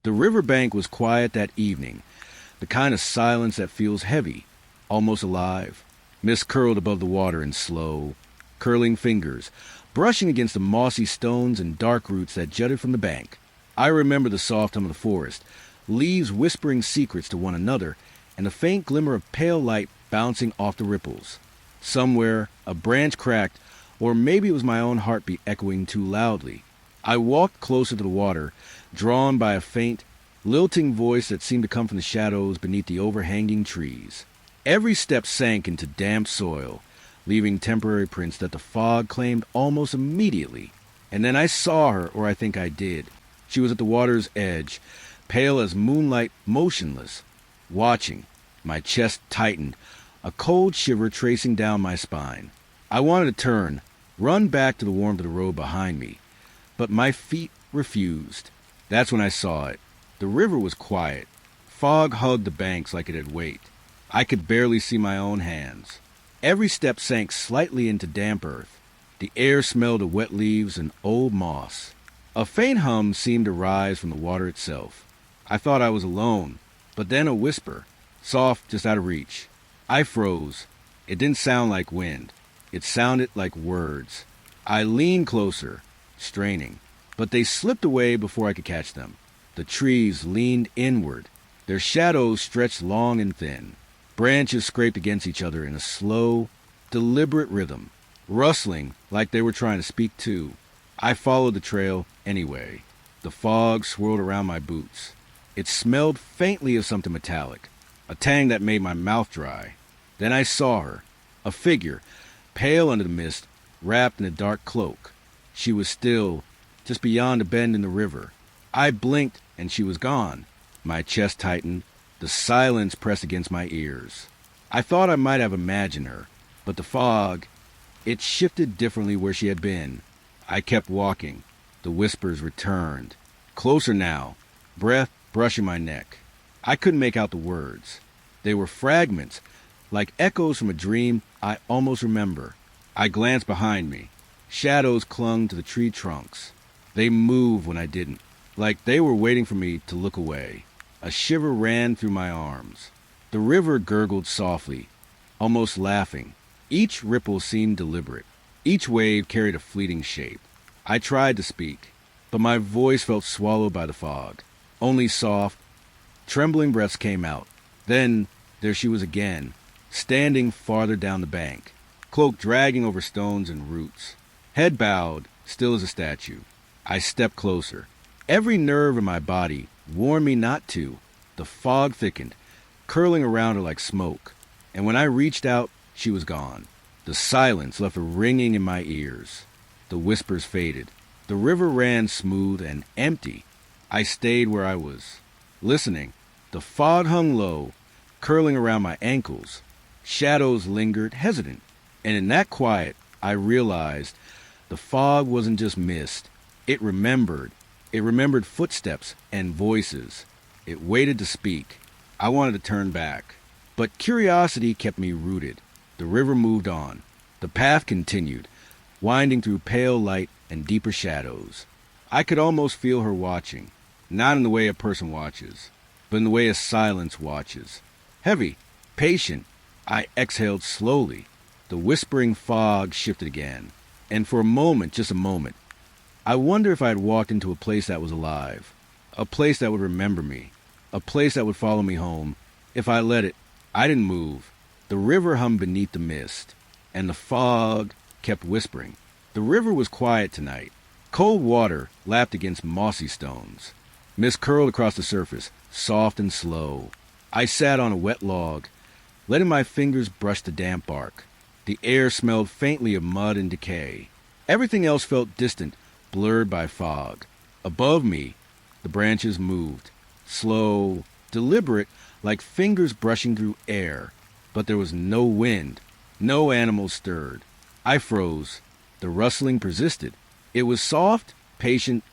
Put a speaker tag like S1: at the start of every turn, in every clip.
S1: The riverbank was quiet that evening, the kind of silence that feels heavy, almost alive. Mist curled above the water in slow, curling fingers, brushing against the mossy stones and dark roots that jutted from the bank. I remember the soft hum of the forest, leaves whispering secrets to one another, and a faint glimmer of pale light bouncing off the ripples. Somewhere, a branch cracked, or maybe it was my own heartbeat echoing too loudly. I walked closer to the water, drawn by a faint, lilting voice that seemed to come from the shadows beneath the overhanging trees. Every step sank into damp soil, leaving temporary prints that the fog claimed almost immediately. And then I saw her, or I think I did. She was at the water's edge, pale as moonlight, motionless, watching. My chest tightened, a cold shiver tracing down my spine. I wanted to turn, run back to the warmth of the road behind me, but my feet refused. That's when I saw it. The river was quiet. Fog hugged the banks like it had weight. I could barely see my own hands. Every step sank slightly into damp earth. The air smelled of wet leaves and old moss. A faint hum seemed to rise from the water itself. I thought I was alone, but then a whisper, soft just out of reach. I froze. It didn't sound like wind. It sounded like words. I leaned closer, straining, but they slipped away before I could catch them. The trees leaned inward. Their shadows stretched long and thin. Branches scraped against each other in a slow, deliberate rhythm, rustling like they were trying to speak too. I followed the trail anyway. The fog swirled around my boots. It smelled faintly of something metallic, a tang that made my mouth dry. Then I saw her, a figure, pale under the mist, wrapped in a dark cloak. She was still, just beyond a bend in the river. I blinked, and she was gone. My chest tightened. The silence pressed against my ears. I thought I might have imagined her, but the fog, it shifted differently where she had been. I kept walking. The whispers returned. Closer now, breath brushing my neck. I couldn't make out the words. They were fragments, like echoes from a dream I almost remember. I glanced behind me. Shadows clung to the tree trunks. They moved when I didn't, like they were waiting for me to look away. A shiver ran through my arms. The river gurgled softly, almost laughing. Each ripple seemed deliberate. Each wave carried a fleeting shape. I tried to speak, but my voice felt swallowed by the fog. Only soft, trembling breaths came out. Then there she was again, standing farther down the bank, cloak dragging over stones and roots. Head bowed, still as a statue. I stepped closer. Every nerve in my body warned me not to. The fog thickened, curling around her like smoke. And when I reached out, she was gone. The silence left a ringing in my ears. The whispers faded. The river ran smooth and empty. I stayed where I was, listening. The fog hung low, curling around my ankles. Shadows lingered, hesitant. And in that quiet, I realized the fog wasn't just mist. It remembered. It remembered footsteps and voices. It waited to speak. I wanted to turn back, but curiosity kept me rooted. The river moved on. The path continued, winding through pale light and deeper shadows. I could almost feel her watching, not in the way a person watches, but in the way a silence watches. Heavy, patient, I exhaled slowly. The whispering fog shifted again, and for a moment, just a moment, I wonder if I had walked into a place that was alive, a place that would remember me, a place that would follow me home. If I let it, I didn't move. The river hummed beneath the mist, and the fog kept whispering. The river was quiet tonight. Cold water lapped against mossy stones. Mist curled across the surface, soft and slow. I sat on a wet log, letting my fingers brush the damp bark. The air smelled faintly of mud and decay. Everything else felt distant, blurred by fog. Above me, the branches moved, slow, deliberate, like fingers brushing through air. But there was no wind. No animals stirred. I froze. The rustling persisted. It was soft, patient,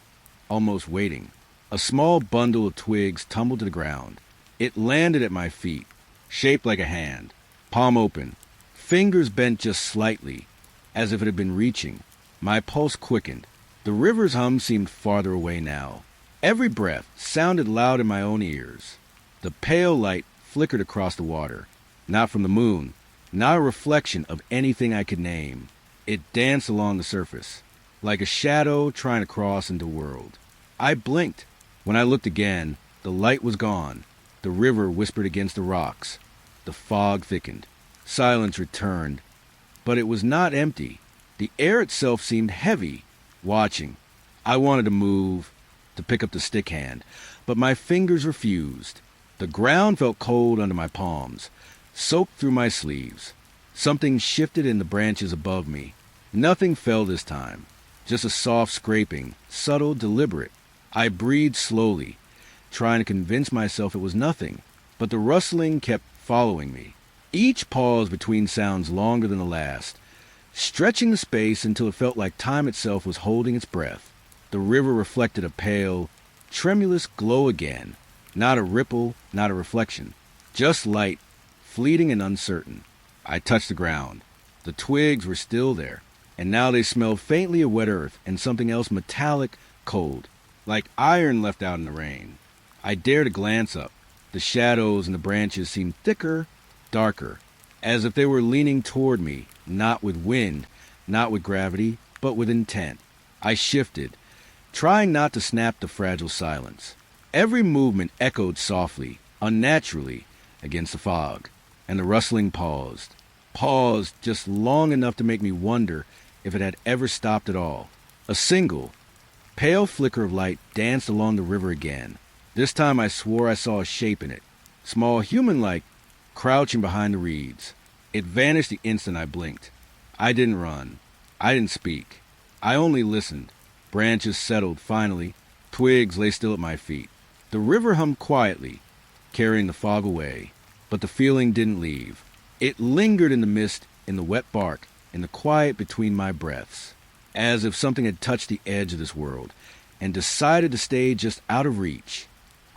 S1: almost waiting. A small bundle of twigs tumbled to the ground. It landed at my feet, shaped like a hand, palm open, fingers bent just slightly, as if it had been reaching. My pulse quickened. The river's hum seemed farther away now. Every breath sounded loud in my own ears. The pale light flickered across the water, not from the moon, not a reflection of anything I could name. It danced along the surface, like a shadow trying to cross into the world. I blinked. When I looked again, the light was gone. The river whispered against the rocks. The fog thickened. Silence returned. But it was not empty. The air itself seemed heavy, watching. I wanted to move, to pick up the stick hand, but my fingers refused. The ground felt cold under my palms, soaked through my sleeves. Something shifted in the branches above me. Nothing fell this time, just a soft scraping, subtle, deliberate. I breathed slowly, trying to convince myself it was nothing, but the rustling kept following me. Each pause between sounds longer than the last, stretching the space until it felt like time itself was holding its breath. The river reflected a pale, tremulous glow again. Not a ripple, not a reflection. Just light, fleeting and uncertain. I touched the ground. The twigs were still there, and now they smelled faintly of wet earth and something else metallic, cold, like iron left out in the rain. I dared to glance up. The shadows in the branches seemed thicker, darker, as if they were leaning toward me, not with wind, not with gravity, but with intent. I shifted, trying not to snap the fragile silence. Every movement echoed softly, unnaturally, against the fog, and the rustling paused. Paused just long enough to make me wonder if it had ever stopped at all. A single, pale flicker of light danced along the river again. This time I swore I saw a shape in it, small, human-like, crouching behind the reeds. It vanished the instant I blinked. I didn't run. I didn't speak. I only listened. Branches settled finally. Twigs lay still at my feet. The river hummed quietly, carrying the fog away. But the feeling didn't leave. It lingered in the mist, in the wet bark, in the quiet between my breaths, as if something had touched the edge of this world and decided to stay just out of reach.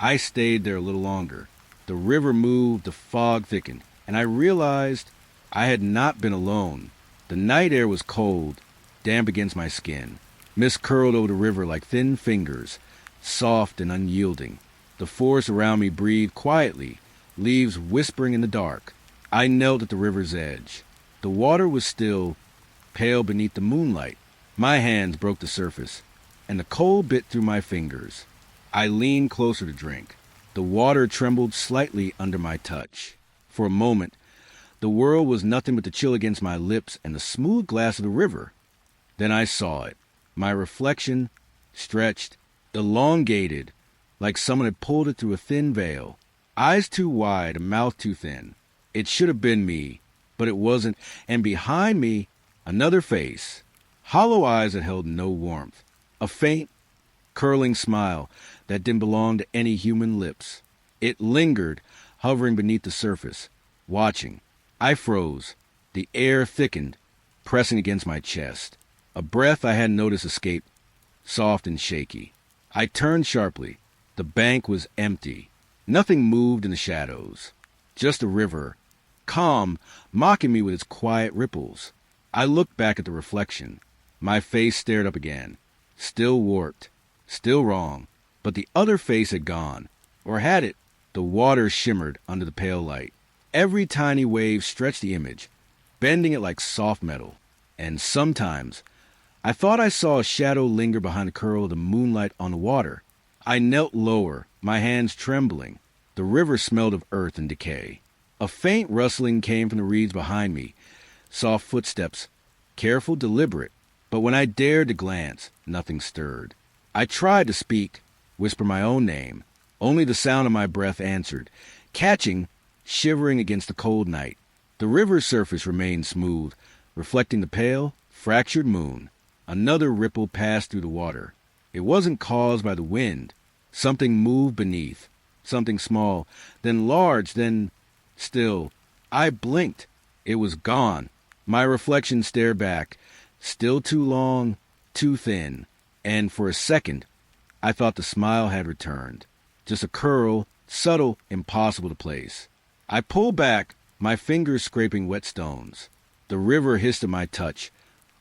S1: I stayed there a little longer. The river moved, the fog thickened, and I realized I had not been alone. The night air was cold, damp against my skin. Mist curled over the river like thin fingers, soft and unyielding. The forest around me breathed quietly, leaves whispering in the dark. I knelt at the river's edge. The water was still, pale beneath the moonlight. My hands broke the surface, and the cold bit through my fingers. I leaned closer to drink. The water trembled slightly under my touch. For a moment, the world was nothing but the chill against my lips and the smooth glass of the river. Then I saw it. My reflection, stretched, elongated, like someone had pulled it through a thin veil. Eyes too wide, a mouth too thin. It should have been me, but it wasn't, and behind me, another face. Hollow eyes that held no warmth. A faint, curling smile that didn't belong to any human lips. It lingered, hovering beneath the surface, watching. I froze. The air thickened, pressing against my chest. A breath I hadn't noticed escaped, soft and shaky. I turned sharply. The bank was empty. Nothing moved in the shadows. Just a river, calm, mocking me with its quiet ripples. I looked back at the reflection. My face stared up again. Still warped. Still wrong. But the other face had gone. Or had it? The water shimmered under the pale light. Every tiny wave stretched the image, bending it like soft metal. And sometimes, I thought I saw a shadow linger behind the curl of the moonlight on the water. I knelt lower, my hands trembling. The river smelled of earth and decay. A faint rustling came from the reeds behind me. Soft footsteps, careful, deliberate. But when I dared to glance, nothing stirred. I tried to speak, whisper my own name. Only the sound of my breath answered, catching, shivering against the cold night. The river's surface remained smooth, reflecting the pale, fractured moon. Another ripple passed through the water. It wasn't caused by the wind. Something moved beneath. Something small, then large, then still. I blinked. It was gone. My reflection stared back, still too long, too thin. And for a second, I thought the smile had returned. Just a curl, subtle, impossible to place. I pulled back, my fingers scraping wet stones. The river hissed at my touch,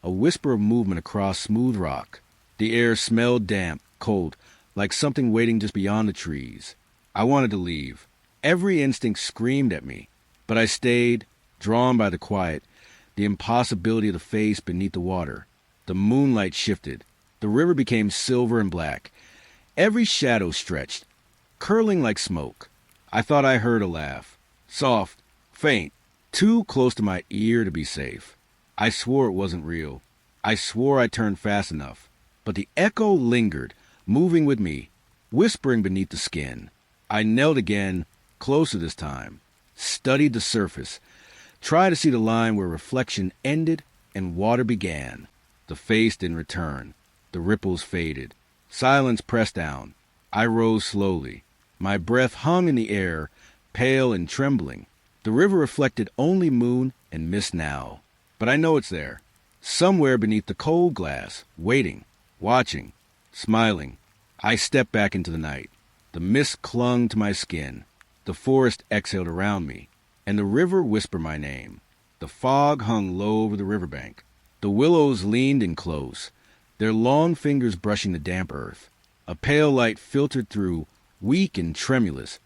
S1: a whisper of movement across smooth rock. The air smelled damp, cold, like something waiting just beyond the trees. I wanted to leave. Every instinct screamed at me, but I stayed, drawn by the quiet, the impossibility of the face beneath the water. The moonlight shifted. The river became silver and black. Every shadow stretched, curling like smoke. I thought I heard a laugh. Soft, faint, too close to my ear to be safe. I swore it wasn't real. I swore I turned fast enough. But the echo lingered, moving with me, whispering beneath the skin. I knelt again, closer this time, studied the surface, tried to see the line where reflection ended and water began. The face didn't return. The ripples faded. Silence pressed down. I rose slowly. My breath hung in the air, pale and trembling. The river reflected only moon and mist now. But I know it's there, somewhere beneath the cold glass, waiting, watching, smiling. I stepped back into the night. The mist clung to my skin. The forest exhaled around me, and the river whispered my name. The fog hung low over the riverbank. The willows leaned in close, their long fingers brushing the damp earth. A pale light filtered through, weak and tremulous,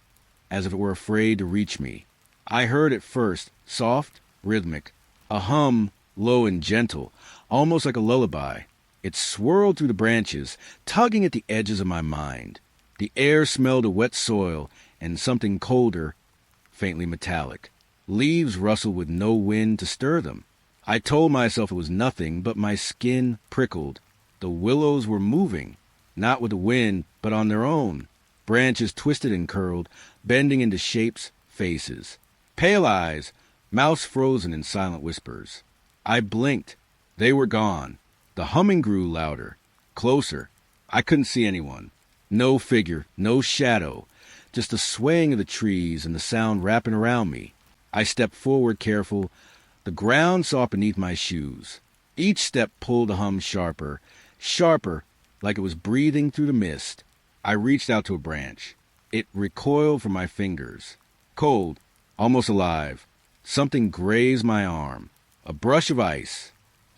S1: as if it were afraid to reach me. I heard it first, soft, rhythmic, a hum, low and gentle, almost like a lullaby. It swirled through the branches, tugging at the edges of my mind. The air smelled of wet soil and something colder, faintly metallic. Leaves rustled with no wind to stir them. I told myself it was nothing, but my skin prickled. The willows were moving, not with the wind, but on their own. Branches twisted and curled, bending into shapes, faces. Pale eyes, mouths frozen in silent whispers. I blinked. They were gone. The humming grew louder, closer. I couldn't see anyone. No figure, no shadow, just the swaying of the trees and the sound wrapping around me. I stepped forward careful, the ground soft beneath my shoes. Each step pulled the hum sharper, sharper, like it was breathing through the mist. I reached out to a branch. It recoiled from my fingers. Cold, almost alive. Something grazed my arm. A brush of ice.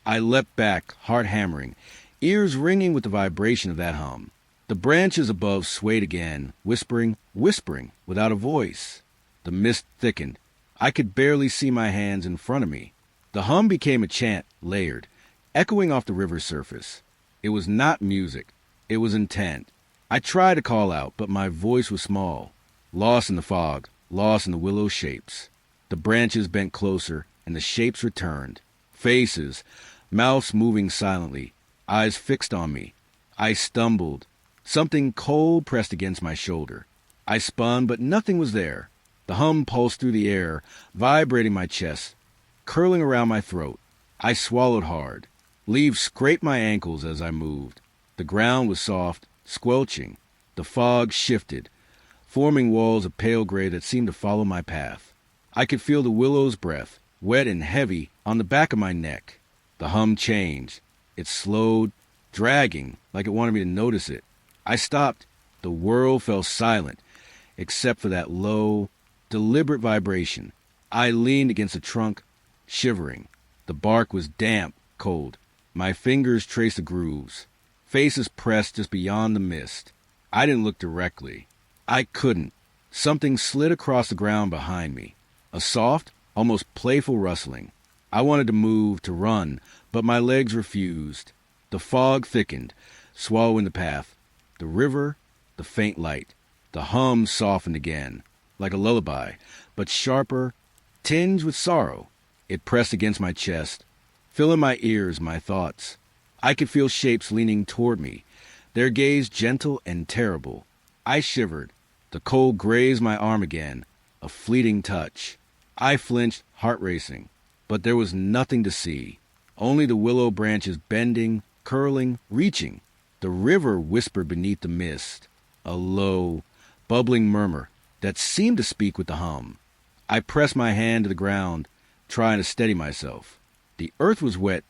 S1: I leapt back, heart hammering, ears ringing with the vibration of that hum. The branches above swayed again, whispering, without a voice. The mist thickened. I could barely see my hands in front of me. The hum became a chant, layered, echoing off the river's surface. It was not music. It was intent. I tried to call out, but my voice was small, lost in the fog, lost in the willow shapes. The branches bent closer, and the shapes returned. Faces, mouths moving silently, eyes fixed on me. I stumbled. Something cold pressed against my shoulder. I spun, but nothing was there. The hum pulsed through the air, vibrating my chest, curling around my throat. I swallowed hard. Leaves scraped my ankles as I moved. The ground was soft, squelching. The fog shifted, forming walls of pale gray that seemed to follow my path. I could feel the willow's breath, wet and heavy, on the back of my neck. The hum changed. It slowed, dragging, like it wanted me to notice it. I stopped. The world fell silent, except for that low, deliberate vibration. I leaned against a trunk, shivering. The bark was damp, cold. My fingers traced the grooves. Faces pressed just beyond the mist. I didn't look directly. I couldn't. Something slid across the ground behind me. A soft, almost playful rustling. I wanted to move, to run, but my legs refused. The fog thickened, swallowing the path. The river, the faint light. The hum softened again, like a lullaby, but sharper, tinged with sorrow. It pressed against my chest, filling my ears, my thoughts. I could feel shapes leaning toward me, their gaze gentle and terrible. I shivered. The cold grazed my arm again, a fleeting touch. I flinched, heart racing, but there was nothing to see, only the willow branches bending, curling, reaching. The river whispered beneath the mist, a low, bubbling murmur that seemed to speak with the hum. I pressed my hand to the ground, trying to steady myself. The earth was wet,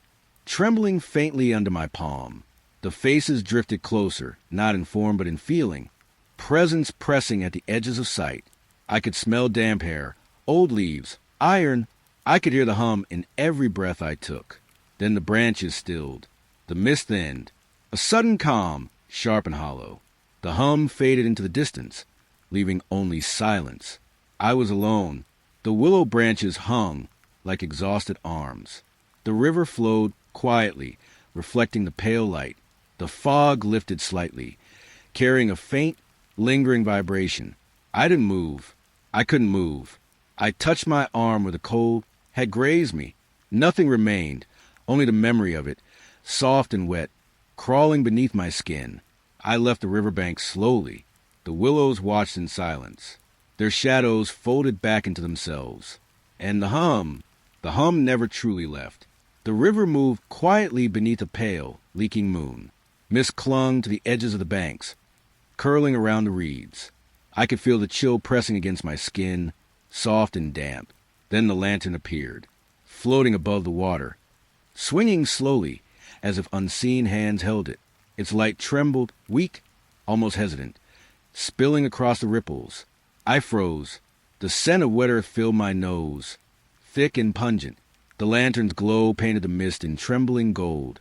S1: trembling faintly under my palm. The faces drifted closer, not in form but in feeling, presence pressing at the edges of sight. I could smell damp hair, old leaves, iron. I could hear the hum in every breath I took. Then the branches stilled. The mist thinned. A sudden calm, sharp and hollow. The The hum faded into the distance, leaving only silence. I was alone. The willow branches hung like exhausted arms. The river flowed quietly, reflecting the pale light. The fog lifted slightly, carrying a faint, lingering vibration. I didn't move. I couldn't move. I touched my arm where the cold had grazed me. Nothing remained, only the memory of it, soft and wet, crawling beneath my skin. I left the riverbank slowly. The willows watched in silence. Their shadows folded back into themselves. And the hum never truly left. The river moved quietly beneath a pale, leaking moon. Mist clung to the edges of the banks, curling around the reeds. I could feel the chill pressing against my skin, soft and damp. Then the lantern appeared, floating above the water, swinging slowly, as if unseen hands held it. Its light trembled, weak, almost hesitant, spilling across the ripples. I froze. The scent of wet earth filled my nose, thick and pungent. The lantern's glow painted the mist in trembling gold,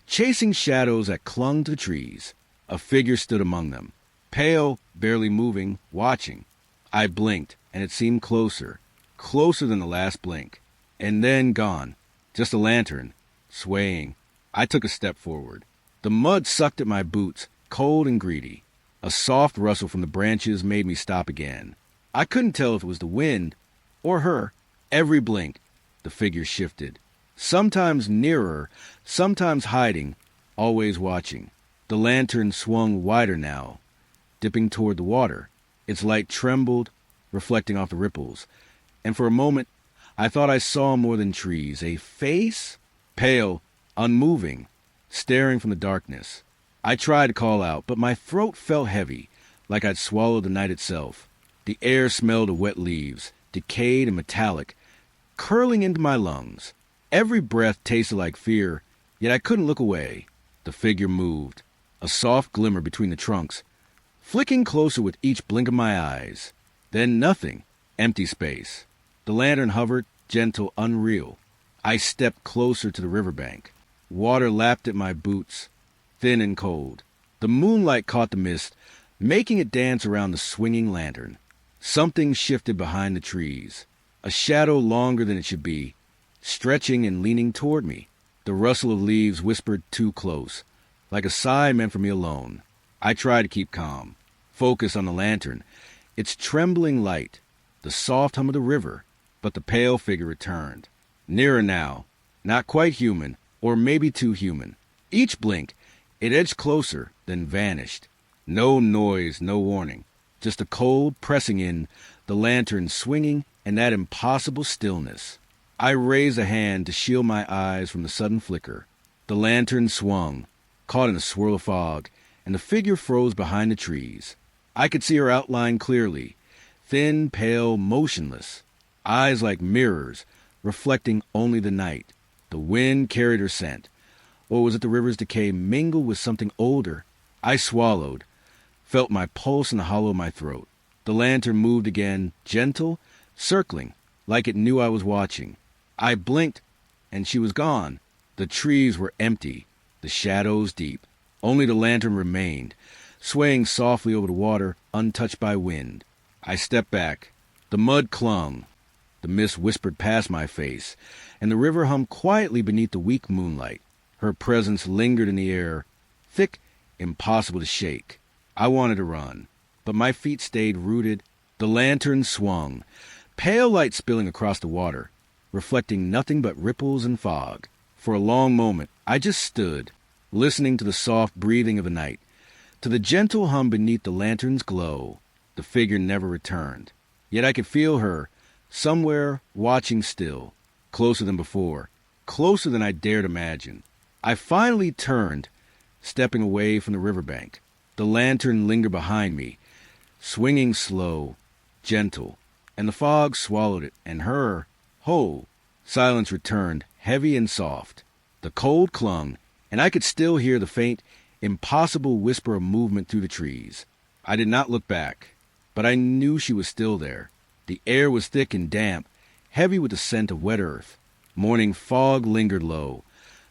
S1: chasing shadows that clung to the trees. A figure stood among them, pale, barely moving, watching. I blinked, and it seemed closer than the last blink. And then gone. Just a lantern, swaying. I took a step forward. The mud sucked at my boots, cold and greedy. A soft rustle from the branches made me stop again. I couldn't tell if it was the wind or her. Every blink, the figure shifted. Sometimes nearer, sometimes hiding, always watching. The lantern swung wider now, dipping toward the water. Its light trembled, reflecting off the ripples. And for a moment, I thought I saw more than trees. A face? Pale, unmoving, staring from the darkness. I tried to call out, but my throat felt heavy, like I'd swallowed the night itself. The air smelled of wet leaves, decayed and metallic, curling into my lungs. Every breath tasted like fear, yet I couldn't look away. The figure moved, a soft glimmer between the trunks, flicking closer with each blink of my eyes. Then nothing, empty space. The lantern hovered, gentle, unreal. I stepped closer to the riverbank. Water lapped at my boots, thin and cold. The moonlight caught the mist, making it dance around the swinging lantern. Something shifted behind the trees, a shadow longer than it should be, stretching and leaning toward me. The rustle of leaves whispered too close, like a sigh meant for me alone. I tried to keep calm, focus on the lantern, its trembling light, the soft hum of the river, but the pale figure returned. Nearer now, not quite human, or maybe too human. Each blink, it edged closer, then vanished. No noise, no warning. Just a cold pressing in, the lantern swinging, and that impossible stillness. I raised a hand to shield my eyes from the sudden flicker. The lantern swung, caught in a swirl of fog, and the figure froze behind the trees. I could see her outline clearly, thin, pale, motionless, eyes like mirrors, reflecting only the night. The wind carried her scent. Or was it the river's decay mingled with something older? I swallowed, felt my pulse in the hollow of my throat. The lantern moved again, gentle, circling, like it knew I was watching. I blinked, and she was gone. The trees were empty, the shadows deep. Only the lantern remained, swaying softly over the water, untouched by wind. I stepped back. The mud clung. The mist whispered past my face, and the river hummed quietly beneath the weak moonlight. Her presence lingered in the air, thick, impossible to shake. I wanted to run, but my feet stayed rooted. The lantern swung, pale light spilling across the water, reflecting nothing but ripples and fog. For a long moment, I just stood, listening to the soft breathing of the night, to the gentle hum beneath the lantern's glow. The figure never returned. Yet I could feel her, somewhere, watching still, closer than before, closer than I dared imagine. I finally turned, stepping away from the riverbank. The lantern lingered behind me, swinging slow, gentle, and the fog swallowed it, and her, whole. Silence returned, heavy and soft. The cold clung, and I could still hear the faint, impossible whisper of movement through the trees. I did not look back, but I knew she was still there. The air was thick and damp, heavy with the scent of wet earth. Morning fog lingered low,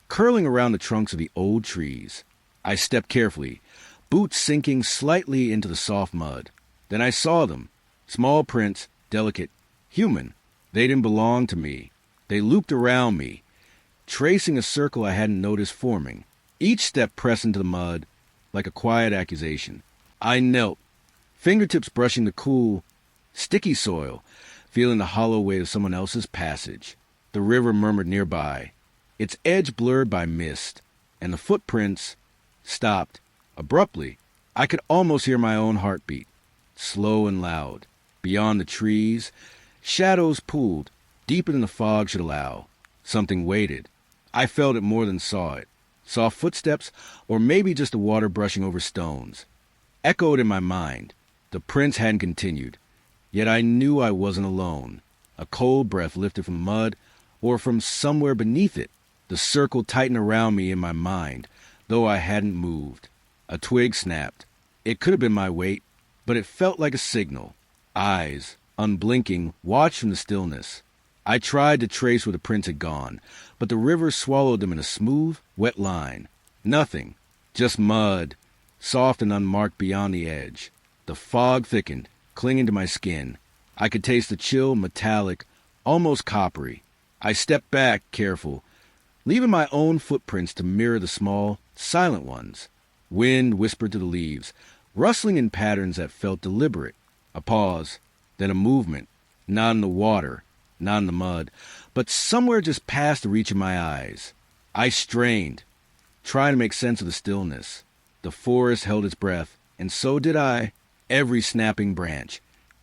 S1: curling around the trunks of the old trees. I stepped carefully, boots sinking slightly into the soft mud. Then I saw them. Small prints, delicate, human. They didn't belong to me. They looped around me, tracing a circle I hadn't noticed forming. Each step pressed into the mud like a quiet accusation. I knelt, fingertips brushing the cool, sticky soil, feeling the hollow weight of someone else's passage. The river murmured nearby, its edge blurred by mist, and the footprints stopped abruptly. I could almost hear my own heartbeat, slow and loud. Beyond the trees, shadows pooled, deeper than the fog should allow. Something waited. I felt it more than saw it. Soft footsteps, or maybe just the water brushing over stones, echoed in my mind. The prints hadn't continued, yet I knew I wasn't alone. A cold breath lifted from mud, or from somewhere beneath it. The circle tightened around me in my mind, though I hadn't moved. A twig snapped. It could have been my weight, but it felt like a signal. Eyes, unblinking, watched from the stillness. I tried to trace where the prints had gone, but the river swallowed them in a smooth, wet line. Nothing, just mud, soft and unmarked beyond the edge. The fog thickened, clinging to my skin. I could taste the chill, metallic, almost coppery. I stepped back, careful, leaving my own footprints to mirror the small, silent ones. Wind whispered to the leaves, rustling in patterns that felt deliberate. A pause, then a movement, not in the water, not in the mud, but somewhere just past the reach of my eyes. I strained, trying to make sense of the stillness. The forest held its breath, and so did I. Every snapping branch,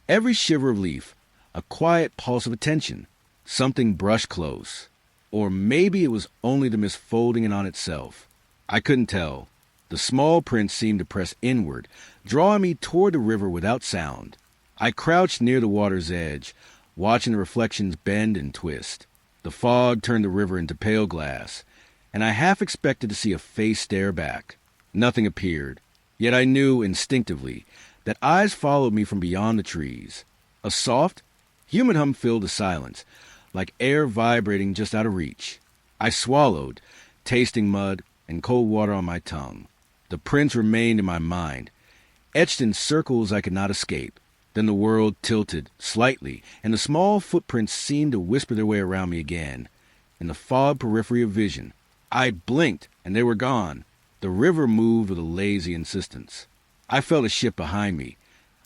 S1: every shiver of leaf, a quiet pulse of attention. Something brushed close. Or maybe it was only the mist folding in on itself. I couldn't tell. The small prints seemed to press inward, drawing me toward the river without sound. I crouched near the water's edge, watching the reflections bend and twist. The fog turned the river into pale glass, and I half expected to see a face stare back. Nothing appeared, yet I knew instinctively that eyes followed me from beyond the trees. A soft, human hum filled the silence, like air vibrating just out of reach. I swallowed, tasting mud and cold water on my tongue. The prints remained in my mind, etched in circles I could not escape. Then the world tilted slightly, and the small footprints seemed to whisper their way around me again. In the fog periphery of vision, I blinked, and they were gone. The river moved with a lazy insistence. I felt a shift behind me,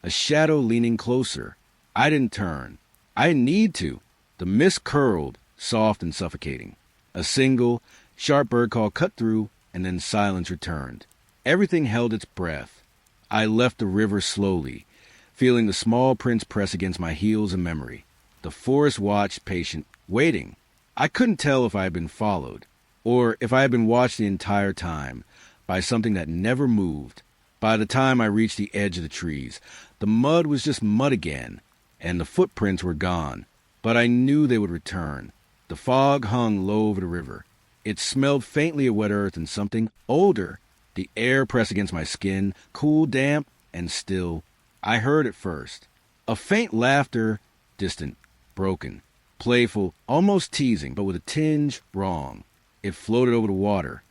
S1: a shadow leaning closer. I didn't turn. I didn't need to. The mist curled, soft and suffocating. A single, sharp bird call cut through, and then silence returned. Everything held its breath. I left the river slowly, feeling the small prints press against my heels in memory. The forest watched, patient, waiting. I couldn't tell if I had been followed, or if I had been watched the entire time, by something that never moved. By the time I reached the edge of the trees, the mud was just mud again, and the footprints were gone. But I knew they would return. The fog hung low over the river. It smelled faintly of wet earth and something older. The air pressed against my skin, cool, damp, and still. I heard it first. A faint laughter, distant, broken, playful, almost teasing, but with a tinge wrong. It floated over the water,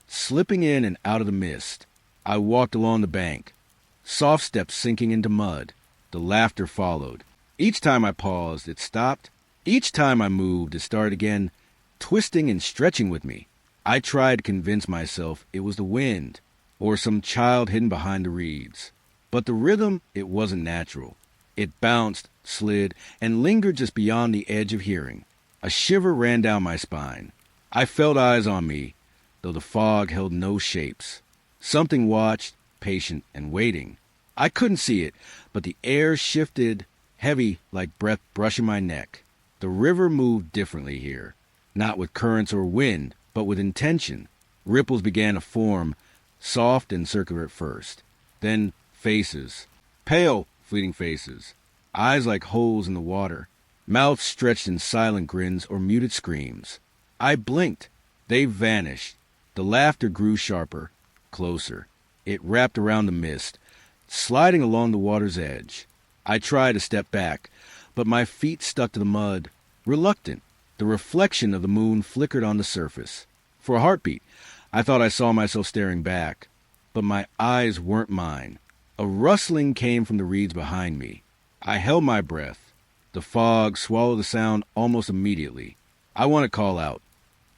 S1: slipping in and out of the mist. I walked along the bank, soft steps sinking into mud. The laughter followed. Each time I paused, it stopped. Each time I moved, it started again, twisting and stretching with me. I tried to convince myself it was the wind, or some child hidden behind the reeds. But the rhythm, it wasn't natural. It bounced, slid, and lingered just beyond the edge of hearing. A shiver ran down my spine. I felt eyes on me, though the fog held no shapes. Something watched, patient and waiting. I couldn't see it, but the air shifted, heavy like breath brushing my neck. The river moved differently here, not with currents or wind, but with intention. Ripples began to form, soft and circular at first. Then faces, pale, fleeting faces, eyes like holes in the water, mouths stretched in silent grins or muted screams. I blinked. They vanished. The laughter grew sharper, closer. It wrapped around the mist, sliding along the water's edge. I tried to step back, but my feet stuck to the mud, reluctant. The reflection of the moon flickered on the surface. For a heartbeat, I thought I saw myself staring back. but my eyes weren't mine. A rustling came from the reeds behind me. I held my breath. The fog swallowed the sound almost immediately. I want to call out,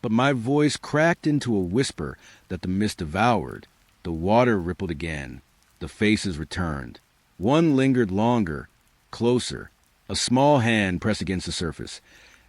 S1: but my voice cracked into a whisper that the mist devoured. The water rippled again. The faces returned. One lingered longer, closer. A small hand pressed against the surface,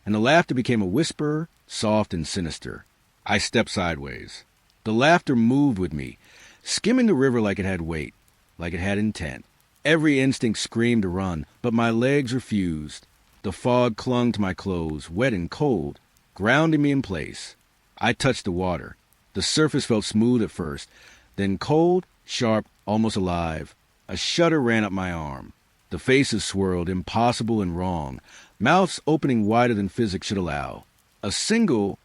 S1: and the laughter became a whisper, soft and sinister. I stepped sideways. The laughter moved with me, skimming the river like it had weight, like it had intent. Every instinct screamed to run, but my legs refused. The fog clung to my clothes, wet and cold, grounding me in place. I touched the water. The surface felt smooth at first, then cold, sharp, almost alive. A shudder ran up my arm. The faces swirled, impossible and wrong, mouths opening wider than physics should allow. A single,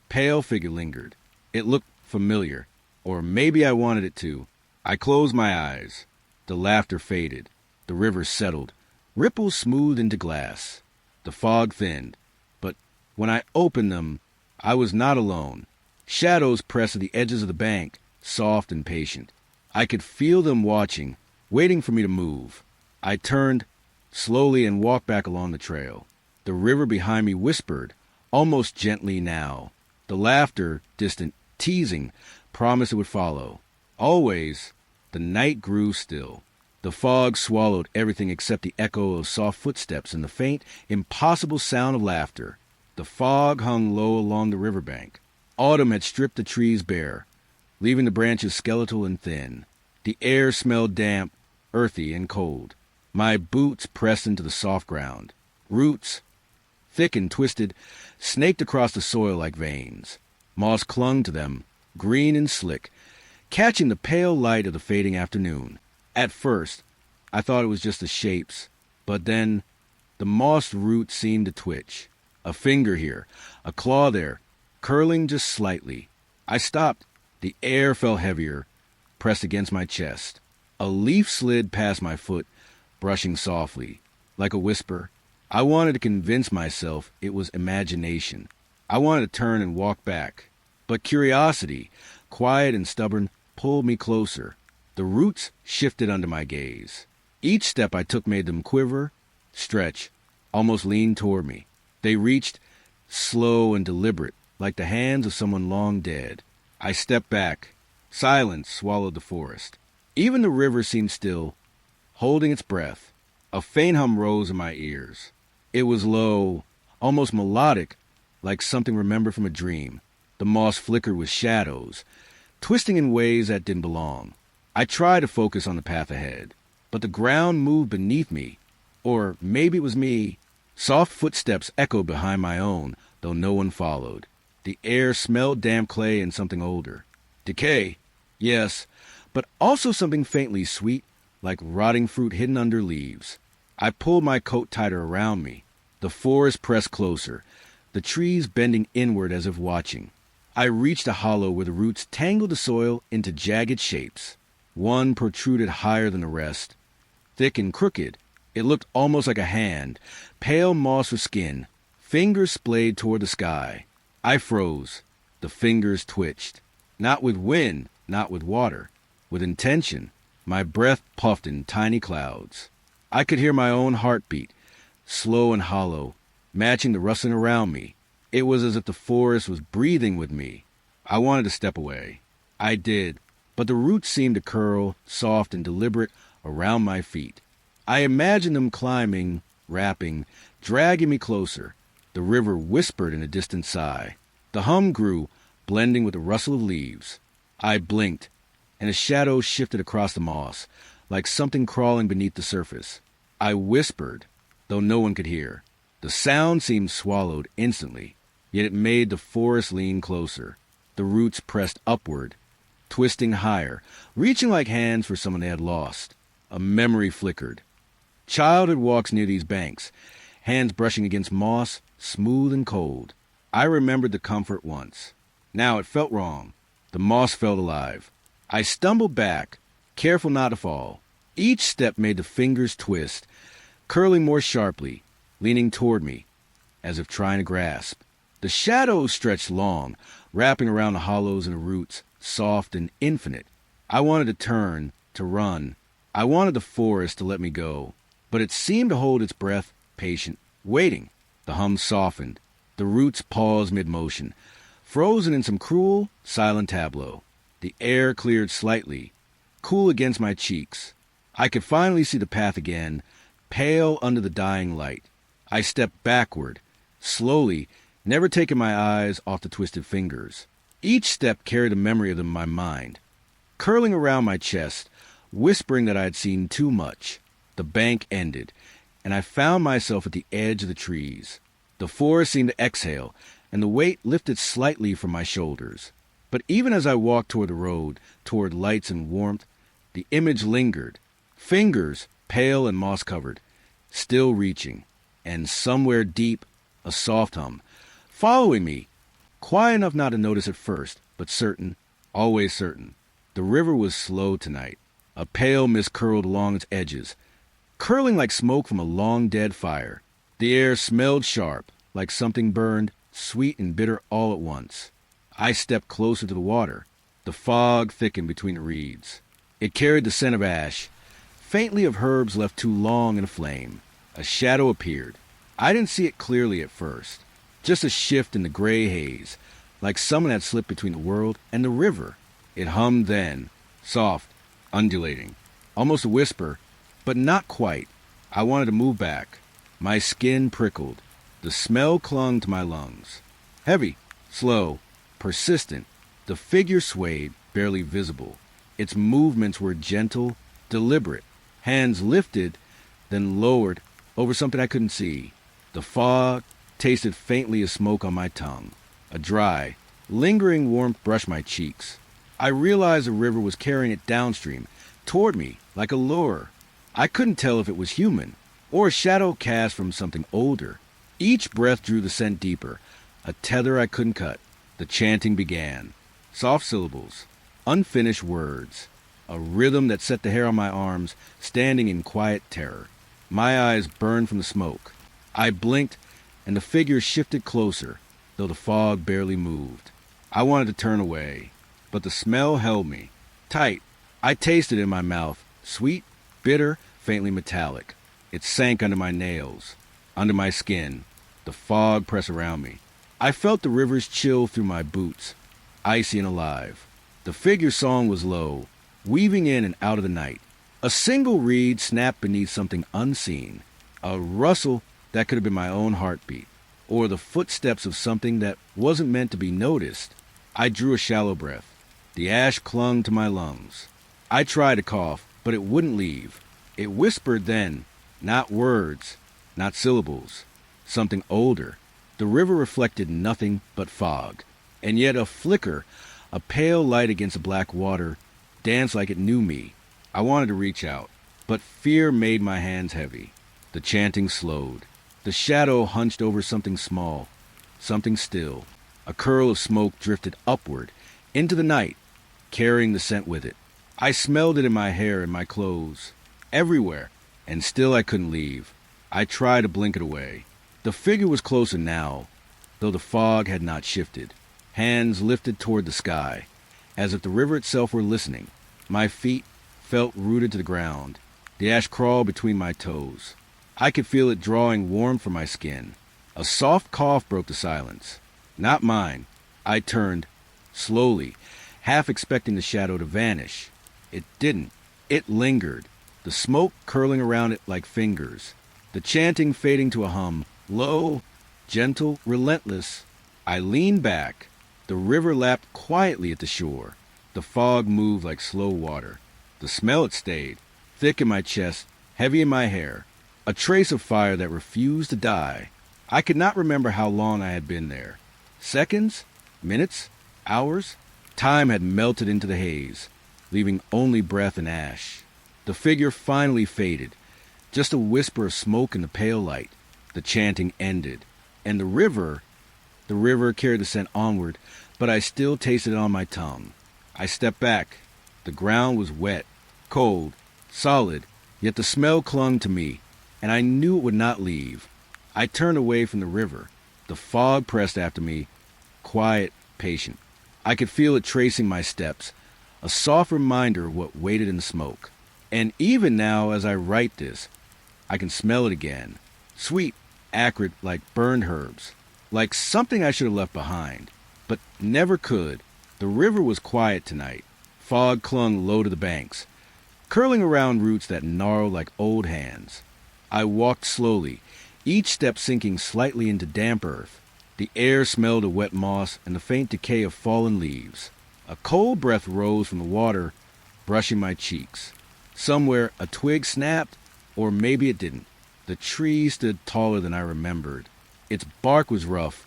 S1: pale figure lingered. It looked familiar, or maybe I wanted it to. I closed my eyes. The laughter faded. The river settled. Ripples smoothed into glass. The fog thinned. But when I opened them, I was not alone. Shadows pressed at the edges of the bank, soft and patient. I could feel them watching, waiting for me to move. I turned slowly and walked back along the trail. The river behind me whispered, almost gently now. The laughter, distant, teasing, promised it would follow. Always, the night grew still. The fog swallowed everything except the echo of soft footsteps and the faint, impossible sound of laughter. The fog hung low along the riverbank. Autumn had stripped the trees bare, leaving the branches skeletal and thin. The air smelled damp, earthy, and cold. My boots pressed into the soft ground. Roots, thick and twisted, snaked across the soil like veins. Moss clung to them, green and slick, catching the pale light of the fading afternoon. At first, I thought it was just the shapes, but then the moss roots seemed to twitch. A finger here, a claw there, curling just slightly. I stopped. The air felt heavier, pressed against my chest. A leaf slid past my foot, brushing softly, like a whisper. I wanted to convince myself it was imagination. I wanted to turn and walk back. But curiosity, quiet and stubborn, pulled me closer. The roots shifted under my gaze. Each step I took made them quiver, stretch, almost lean toward me. They reached, slow and deliberate, like the hands of someone long dead. I stepped back. Silence swallowed the forest. Even the river seemed still, holding its breath. A faint hum rose in my ears. It was low, almost melodic, like something remembered from a dream. The moss flickered with shadows, twisting in ways that didn't belong. I tried to focus on the path ahead, but the ground moved beneath me. Or maybe it was me. Soft footsteps echoed behind my own, though no one followed. The air smelled damp clay and something older. Decay, yes, but also something faintly sweet, like rotting fruit hidden under leaves. I pulled my coat tighter around me. The forest pressed closer, the trees bending inward as if watching. I reached a hollow where the roots tangled the soil into jagged shapes. One protruded higher than the rest. Thick and crooked, it looked almost like a hand, pale moss for skin, fingers splayed toward the sky. I froze. The fingers twitched. Not with wind, not with water. With intention. My breath puffed in tiny clouds. I could hear my own heartbeat, slow and hollow, matching the rustling around me. It was as if the forest was breathing with me. I wanted to step away. I did, but the roots seemed to curl, soft and deliberate, around my feet. I imagined them climbing, wrapping, dragging me closer. The river whispered in a distant sigh. The hum grew, blending with the rustle of leaves. I blinked, and a shadow shifted across the moss, like something crawling beneath the surface. I whispered, though no one could hear. The sound seemed swallowed instantly, yet it made the forest lean closer. The roots pressed upward, twisting higher, reaching like hands for someone they had lost. A memory flickered. Childhood walks near these banks, hands brushing against moss, smooth and cold. I remembered the comfort once. Now it felt wrong. The moss felt alive. I stumbled back, careful not to fall. Each step made the fingers twist, curling more sharply, leaning toward me, as if trying to grasp. The shadows stretched long, wrapping around the hollows and the roots, soft and infinite. I wanted to turn, to run. I wanted the forest to let me go. But it seemed to hold its breath, patient, waiting. The hum softened. The roots paused mid-motion, frozen in some cruel, silent tableau. The air cleared slightly, cool against my cheeks. I could finally see the path again, pale under the dying light. I stepped backward, slowly, never taking my eyes off the twisted fingers. Each step carried a memory of them in my mind, curling around my chest, whispering that I had seen too much. The bank ended, and I found myself at the edge of the trees. The forest seemed to exhale, and the weight lifted slightly from my shoulders. But even as I walked toward the road, toward lights and warmth, the image lingered, fingers, pale and moss-covered, still reaching, and somewhere deep, a soft hum, following me, quiet enough not to notice at first, but certain, always certain. The river was slow tonight. A pale mist curled along its edges, curling like smoke from a long-dead fire. The air smelled sharp, like something burned, sweet and bitter all at once. I stepped closer to the water. The fog thickened between the reeds. It carried the scent of ash, faintly of herbs left too long in a flame. A shadow appeared. I didn't see it clearly at first. Just a shift in the gray haze, like someone had slipped between the world and the river. It hummed then, soft, undulating, almost a whisper, but not quite. I wanted to move back. My skin prickled. The smell clung to my lungs. Heavy, slow, persistent. The figure swayed, barely visible. Its movements were gentle, deliberate. Hands lifted, then lowered over something I couldn't see. The fog tasted faintly of smoke on my tongue. A dry, lingering warmth brushed my cheeks. I realized the river was carrying it downstream, toward me, like a lure. I couldn't tell if it was human, or a shadow cast from something older. Each breath drew the scent deeper, a tether I couldn't cut. The chanting began. Soft syllables, unfinished words, a rhythm that set the hair on my arms standing in quiet terror. My eyes burned from the smoke. I blinked, and the figure shifted closer, though the fog barely moved. I wanted to turn away, but the smell held me. Tight. I tasted it in my mouth, sweet, bitter, faintly metallic. It sank under my nails, under my skin. The fog pressed around me. I felt the river's chill through my boots, icy and alive. The figure's song was low, weaving in and out of the night. A single reed snapped beneath something unseen, a rustle that could have been my own heartbeat, or the footsteps of something that wasn't meant to be noticed. I drew a shallow breath. The ash clung to my lungs. I tried to cough, but it wouldn't leave. It whispered then, not words, not syllables, something older. The river reflected nothing but fog, and yet a flicker, a pale light against the black water, danced like it knew me. I wanted to reach out, but fear made my hands heavy. The chanting slowed. The shadow hunched over something small, something still. A curl of smoke drifted upward, into the night, carrying the scent with it. I smelled it in my hair and my clothes, everywhere, and still I couldn't leave. I tried to blink it away. The figure was closer now, though the fog had not shifted. Hands lifted toward the sky, as if the river itself were listening. My feet felt rooted to the ground. The ash crawled between my toes. I could feel it drawing warmth from my skin. A soft cough broke the silence. Not mine. I turned, slowly, half expecting the shadow to vanish. It didn't. It lingered, the smoke curling around it like fingers, the chanting fading to a hum, low, gentle, relentless. I leaned back. The river lapped quietly at the shore. The fog moved like slow water. The smell it stayed, thick in my chest, heavy in my hair, a trace of fire that refused to die. I could not remember how long I had been there. Seconds? Minutes? Hours? Time had melted into the haze, leaving only breath and ash. The figure finally faded, just a whisper of smoke in the pale light. The chanting ended, and the river carried the scent onward, but I still tasted it on my tongue. I stepped back. The ground was wet, cold, solid, yet the smell clung to me, and I knew it would not leave. I turned away from the river. The fog pressed after me, quiet, patient. I could feel it tracing my steps, a soft reminder of what waited in the smoke. And even now, as I write this, I can smell it again. Sweet, acrid, like burned herbs. Like something I should have left behind, but never could. The river was quiet tonight. Fog clung low to the banks, curling around roots that gnarled like old hands. I walked slowly, each step sinking slightly into damp earth. The air smelled of wet moss and the faint decay of fallen leaves. A cold breath rose from the water, brushing my cheeks. Somewhere a twig snapped, or maybe it didn't. The tree stood taller than I remembered. Its bark was rough,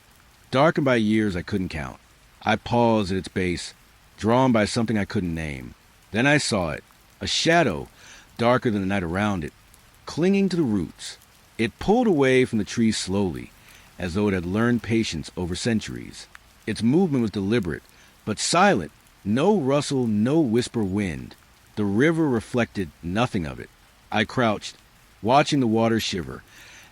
S1: darkened by years I couldn't count. I paused at its base, drawn by something I couldn't name. Then I saw it, a shadow, darker than the night around it, clinging to the roots. It pulled away from the tree slowly, as though it had learned patience over centuries. Its movement was deliberate, but silent, no rustle, no whisper wind. The river reflected nothing of it. I crouched, watching the water shiver,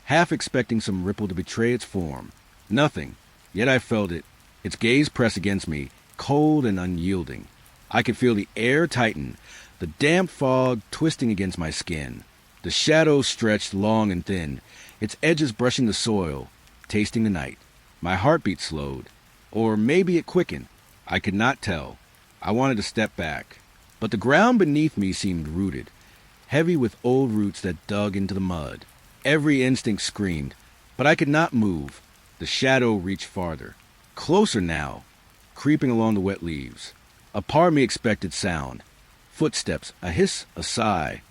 S1: half expecting some ripple to betray its form. Nothing, yet I felt it, its gaze press against me, cold and unyielding. I could feel the air tighten, the damp fog twisting against my skin. The shadows stretched long and thin, its edges brushing the soil, tasting the night. My heartbeat slowed, or maybe it quickened. I could not tell. I wanted to step back, but the ground beneath me seemed rooted, heavy with old roots that dug into the mud. Every instinct screamed, but I could not move. The shadow reached farther, closer now, creeping along the wet leaves. A part of me expected sound, footsteps, a hiss, a sigh,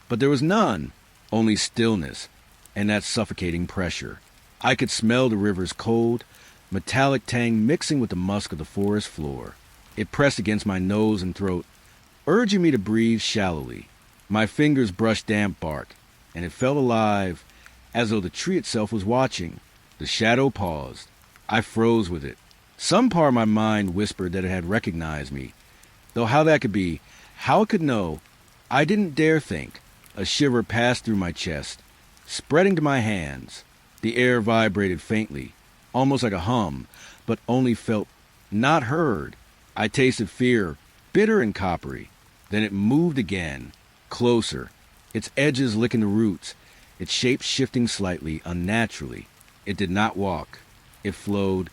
S1: but there was none, only stillness and that suffocating pressure. I could smell the river's cold, metallic tang mixing with the musk of the forest floor. It pressed against my nose and throat, urging me to breathe shallowly. My fingers brushed damp bark, and it felt alive, as though the tree itself was watching. The shadow paused. I froze with it. Some part of my mind whispered that it had recognized me, though how that could be, how it could know, I didn't dare think. A shiver passed through my chest, spreading to my hands. The air vibrated faintly, almost like a hum, but only felt, not heard. I tasted fear, bitter and coppery. Then it moved again, closer, its edges licking the roots, its shape shifting slightly, unnaturally. It did not walk. It flowed,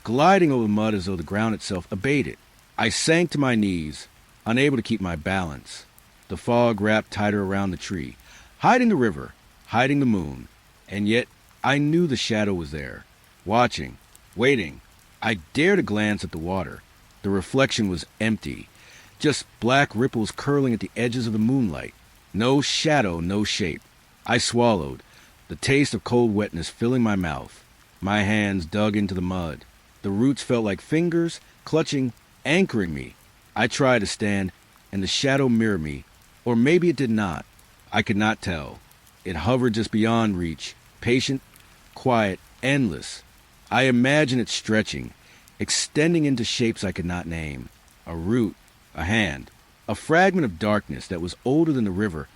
S1: gliding over the mud as though the ground itself obeyed it. I sank to my knees, unable to keep my balance. The fog wrapped tighter around the tree, hiding the river, hiding the moon. And yet I knew the shadow was there, watching, waiting. I dared to glance at the water. The reflection was empty, just black ripples curling at the edges of the moonlight. No shadow, no shape. I swallowed, the taste of cold wetness filling my mouth. My hands dug into the mud. The roots felt like fingers, clutching, anchoring me. I tried to stand, and the shadow mirrored me, or maybe it did not. I could not tell. It hovered just beyond reach, patient, quiet, endless. I imagined it stretching, extending into shapes I could not name. A root, a hand, a fragment of darkness that was older than the river,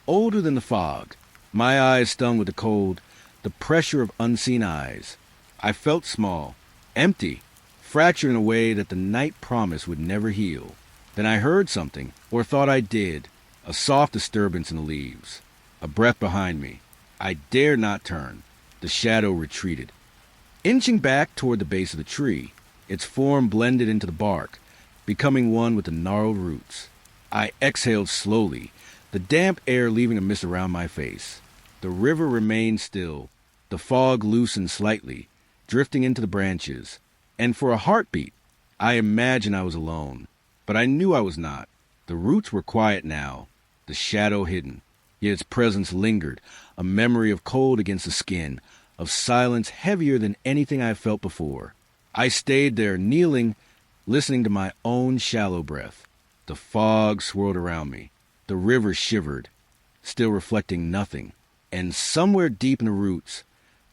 S1: older than the fog. My eyes stung with the cold, the pressure of unseen eyes. I felt small, empty, fractured in a way that the night promised would never heal. Then I heard something, or thought I did, a soft disturbance in the leaves. A breath behind me. I dared not turn. The shadow retreated, inching back toward the base of the tree. Its form blended into the bark, becoming one with the gnarled roots. I exhaled slowly, the damp air leaving a mist around my face. The river remained still. The fog loosened slightly, drifting into the branches. And for a heartbeat, I imagined I was alone. But I knew I was not. The roots were quiet now, the shadow hidden. Yet its presence lingered, a memory of cold against the skin, of silence heavier than anything I had felt before. I stayed there, kneeling, listening to my own shallow breath. The fog swirled around me. The river shivered, still reflecting nothing. And somewhere deep in the roots,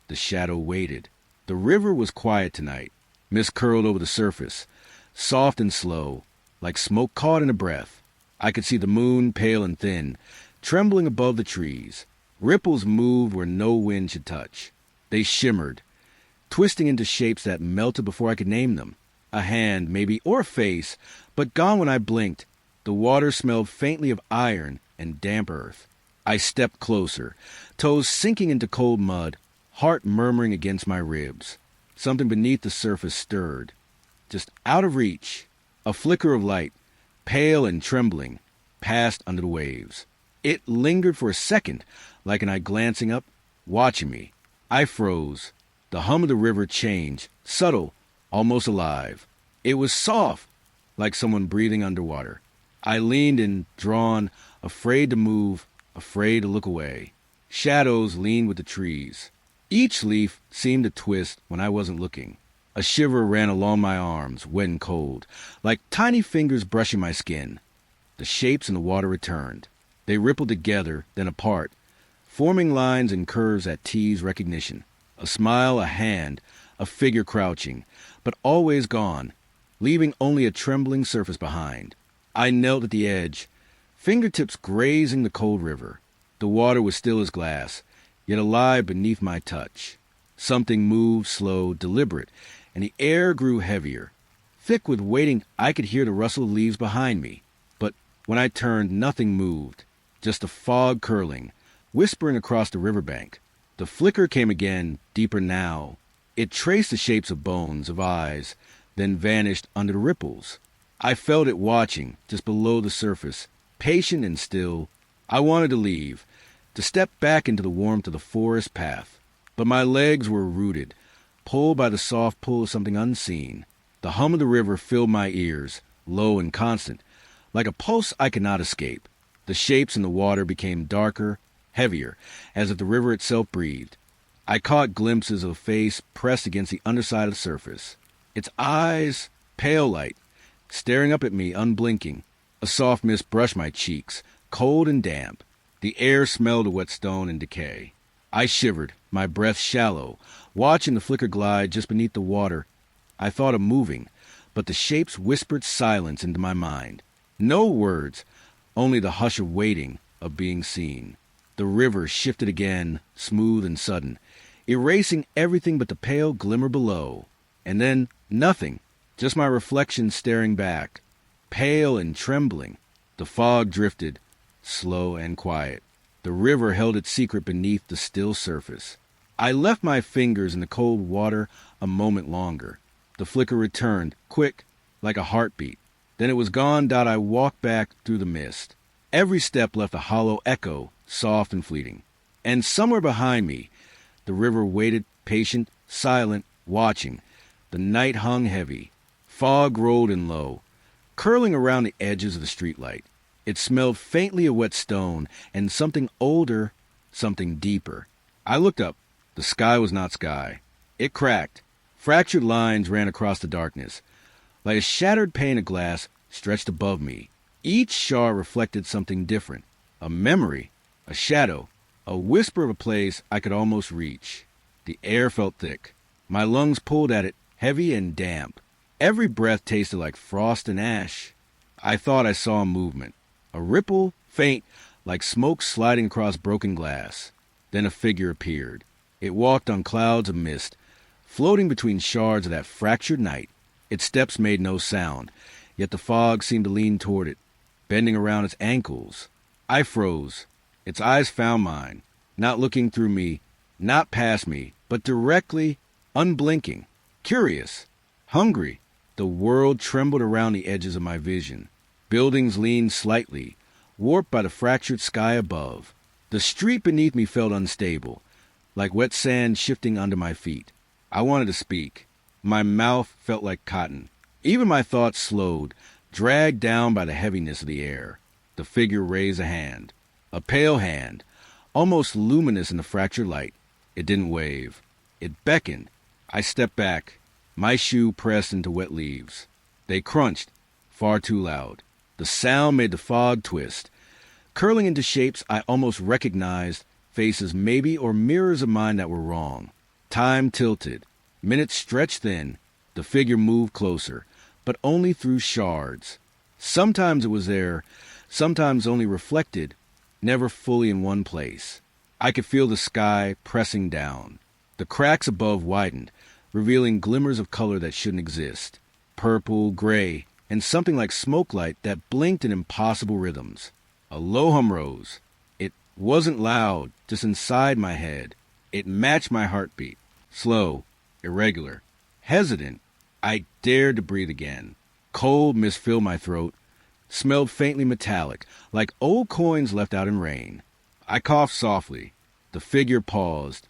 S1: the shadow waited. The river was quiet tonight. Mist curled over the surface, soft and slow, like smoke caught in a breath. I could see the moon, pale and thin, trembling above the trees. Ripples moved where no wind should touch. They shimmered, twisting into shapes that melted before I could name them. A hand, maybe, or a face, but gone when I blinked. The water smelled faintly of iron and damp earth. I stepped closer, toes sinking into cold mud, heart murmuring against my ribs. Something beneath the surface stirred. Just out of reach, a flicker of light, pale and trembling, passed under the waves. It lingered for a second, like an eye glancing up, watching me. I froze. The hum of the river changed, subtle, almost alive. It was soft, like someone breathing underwater. I leaned in, drawn, afraid to move, afraid to look away. Shadows leaned with the trees. Each leaf seemed to twist when I wasn't looking. A shiver ran along my arms, wet and cold, like tiny fingers brushing my skin. The shapes in the water returned. They rippled together, then apart, forming lines and curves that teased recognition. A smile, a hand, a figure crouching, but always gone, leaving only a trembling surface behind. I knelt at the edge, fingertips grazing the cold river. The water was still as glass, yet alive beneath my touch. Something moved, slow, deliberate, and the air grew heavier. Thick with waiting, I could hear the rustle of leaves behind me. But when I turned, nothing moved, just a fog curling, whispering across the riverbank. The flicker came again, deeper now. It traced the shapes of bones, of eyes, then vanished under the ripples. I felt it watching, just below the surface, patient and still. I wanted to leave, to step back into the warmth of the forest path. But my legs were rooted, pulled by the soft pull of something unseen. The hum of the river filled my ears, low and constant, like a pulse I could not escape. The shapes in the water became darker, heavier, as if the river itself breathed. I caught glimpses of a face pressed against the underside of the surface. Its eyes, pale light, staring up at me, unblinking. A soft mist brushed my cheeks, cold and damp. The air smelled of wet stone and decay. I shivered, my breath shallow, watching the flicker glide just beneath the water. I thought of moving, but the shapes whispered silence into my mind. No words, only the hush of waiting, of being seen. The river shifted again, smooth and sudden, erasing everything but the pale glimmer below. And then nothing, just my reflection staring back, pale and trembling. The fog drifted, slow and quiet. The river held its secret beneath the still surface. I left my fingers in the cold water a moment longer. The flicker returned, quick, like a heartbeat. Then it was gone. I walked back through the mist. Every step left a hollow echo, soft and fleeting. And somewhere behind me, the river waited, patient, silent, watching. The night hung heavy. Fog rolled in low, curling around the edges of the streetlight. It smelled faintly of wet stone and something older, something deeper. I looked up. The sky was not sky. It cracked. Fractured lines ran across the darkness, like a shattered pane of glass stretched above me. Each shard reflected something different. A memory, a shadow, a whisper of a place I could almost reach. The air felt thick. My lungs pulled at it, heavy and damp. Every breath tasted like frost and ash. I thought I saw a movement. A ripple, faint, like smoke sliding across broken glass. Then a figure appeared. It walked on clouds of mist, floating between shards of that fractured night. Its steps made no sound, yet the fog seemed to lean toward it, bending around its ankles. I froze. Its eyes found mine, not looking through me, not past me, but directly, unblinking, curious, hungry. The world trembled around the edges of my vision. Buildings leaned slightly, warped by the fractured sky above. The street beneath me felt unstable, like wet sand shifting under my feet. I wanted to speak. My mouth felt like cotton. Even my thoughts slowed, dragged down by the heaviness of the air. The figure raised a hand. A pale hand, almost luminous in the fractured light. It didn't wave. It beckoned. I stepped back. My shoe pressed into wet leaves. They crunched, far too loud. The sound made the fog twist, curling into shapes I almost recognized, faces maybe or mirrors of mine that were wrong. Time tilted. Minutes stretched thin. The figure moved closer, but only through shards. Sometimes it was there, sometimes only reflected, never fully in one place. I could feel the sky pressing down. The cracks above widened, revealing glimmers of color that shouldn't exist. Purple, gray, and something like smoke light that blinked in impossible rhythms. A low hum rose. It wasn't loud, just inside my head. It matched my heartbeat. Slow, irregular, hesitant. I dared to breathe again. Cold mist filled my throat, smelled faintly metallic, like old coins left out in rain. I coughed softly. The figure paused,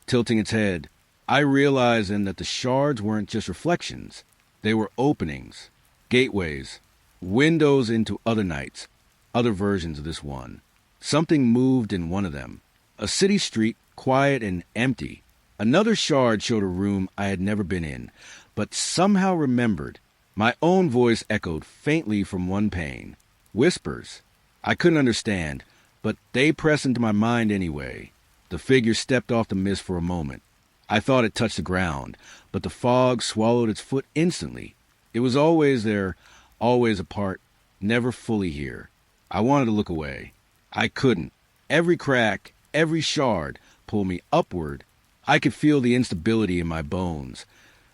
S1: tilting its head. I realized then that the shards weren't just reflections. They were openings, gateways, windows into other nights, other versions of this one. Something moved in one of them. A city street, quiet and empty. Another shard showed a room I had never been in, but somehow remembered. My own voice echoed faintly from one pane. Whispers. I couldn't understand, but they pressed into my mind anyway. The figure stepped off the mist for a moment. I thought it touched the ground, but the fog swallowed its foot instantly. It was always there, always apart, never fully here. I wanted to look away. I couldn't. Every crack, every shard pulled me upward. I could feel the instability in my bones,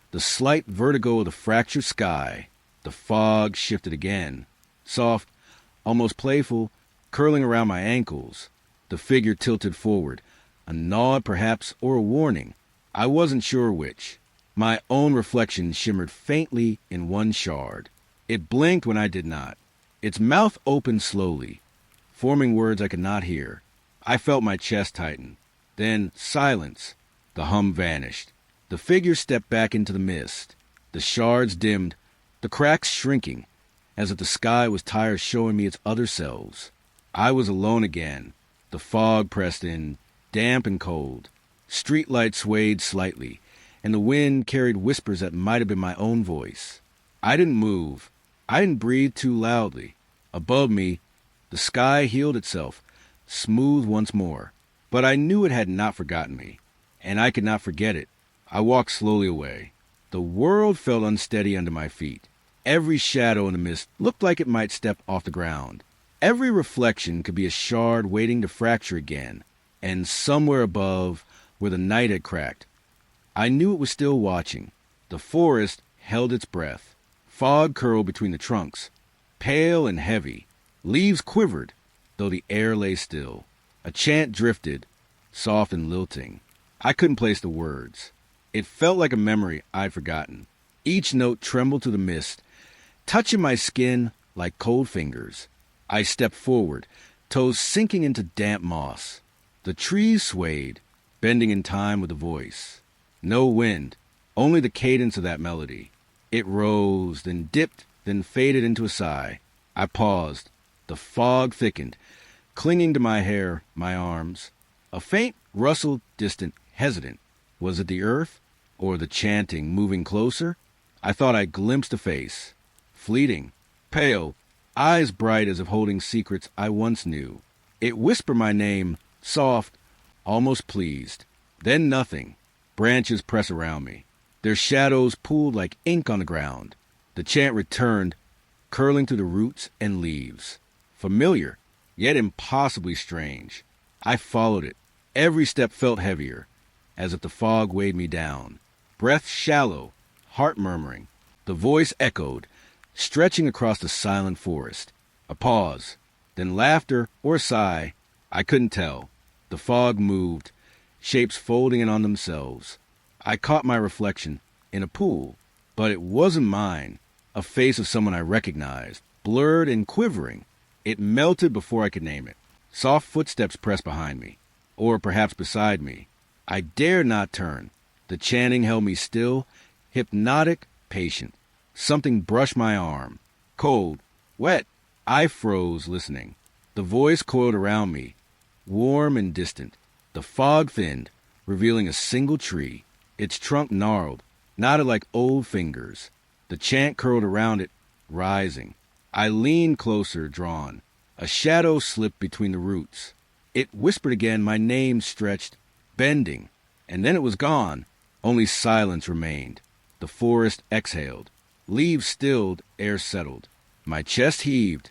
S1: the slight vertigo of the fractured sky. The fog shifted again, soft, almost playful, curling around my ankles. The figure tilted forward, a nod perhaps, or a warning. I wasn't sure which. My own reflection shimmered faintly in one shard. It blinked when I did not. Its mouth opened slowly, forming words I could not hear. I felt my chest tighten. Then silence. The hum vanished. The figure stepped back into the mist. The shards dimmed, the cracks shrinking, as if the sky was tired of showing me its other selves. I was alone again. The fog pressed in, damp and cold. Street lights swayed slightly, and the wind carried whispers that might have been my own voice. I didn't move. I didn't breathe too loudly. Above me, the sky healed itself, smooth once more. But I knew it had not forgotten me, and I could not forget it. I walked slowly away. The world felt unsteady under my feet. Every shadow in the mist looked like it might step off the ground. Every reflection could be a shard waiting to fracture again, and somewhere above, where the night had cracked, I knew it was still watching. The forest held its breath. Fog curled between the trunks, pale and heavy. Leaves quivered, though the air lay still. A chant drifted, soft and lilting. I couldn't place the words. It felt like a memory I'd forgotten. Each note trembled through the mist, touching my skin like cold fingers. I stepped forward, toes sinking into damp moss. The trees swayed, bending in time with the voice. No wind, only the cadence of that melody. It rose, then dipped, then faded into a sigh. I paused. The fog thickened, clinging to my hair, my arms. A faint rustle, distant, hesitant. Was it the earth, or the chanting moving closer? I thought I glimpsed a face. Fleeting, pale, eyes bright as if holding secrets I once knew. It whispered my name, soft, almost pleased. Then nothing. Branches pressed around me. Their shadows pooled like ink on the ground. The chant returned, curling through the roots and leaves. Familiar, yet impossibly strange. I followed it. Every step felt heavier, as if the fog weighed me down. Breath shallow, heart murmuring. The voice echoed, stretching across the silent forest. A pause, then laughter or a sigh. I couldn't tell. The fog moved, shapes folding in on themselves. I caught my reflection in a pool, but it wasn't mine. A face of someone I recognized, blurred and quivering. It melted before I could name it. Soft footsteps pressed behind me, or perhaps beside me. I dared not turn. The chanting held me still, hypnotic, patient. Something brushed my arm. Cold, wet. I froze, listening. The voice coiled around me, warm and distant. The fog thinned, revealing a single tree. Its trunk gnarled, knotted like old fingers. The chant curled around it, rising. I leaned closer, drawn. A shadow slipped between the roots. It whispered again, my name stretched, bending. And then it was gone. Only silence remained. The forest exhaled. Leaves stilled, air settled. My chest heaved,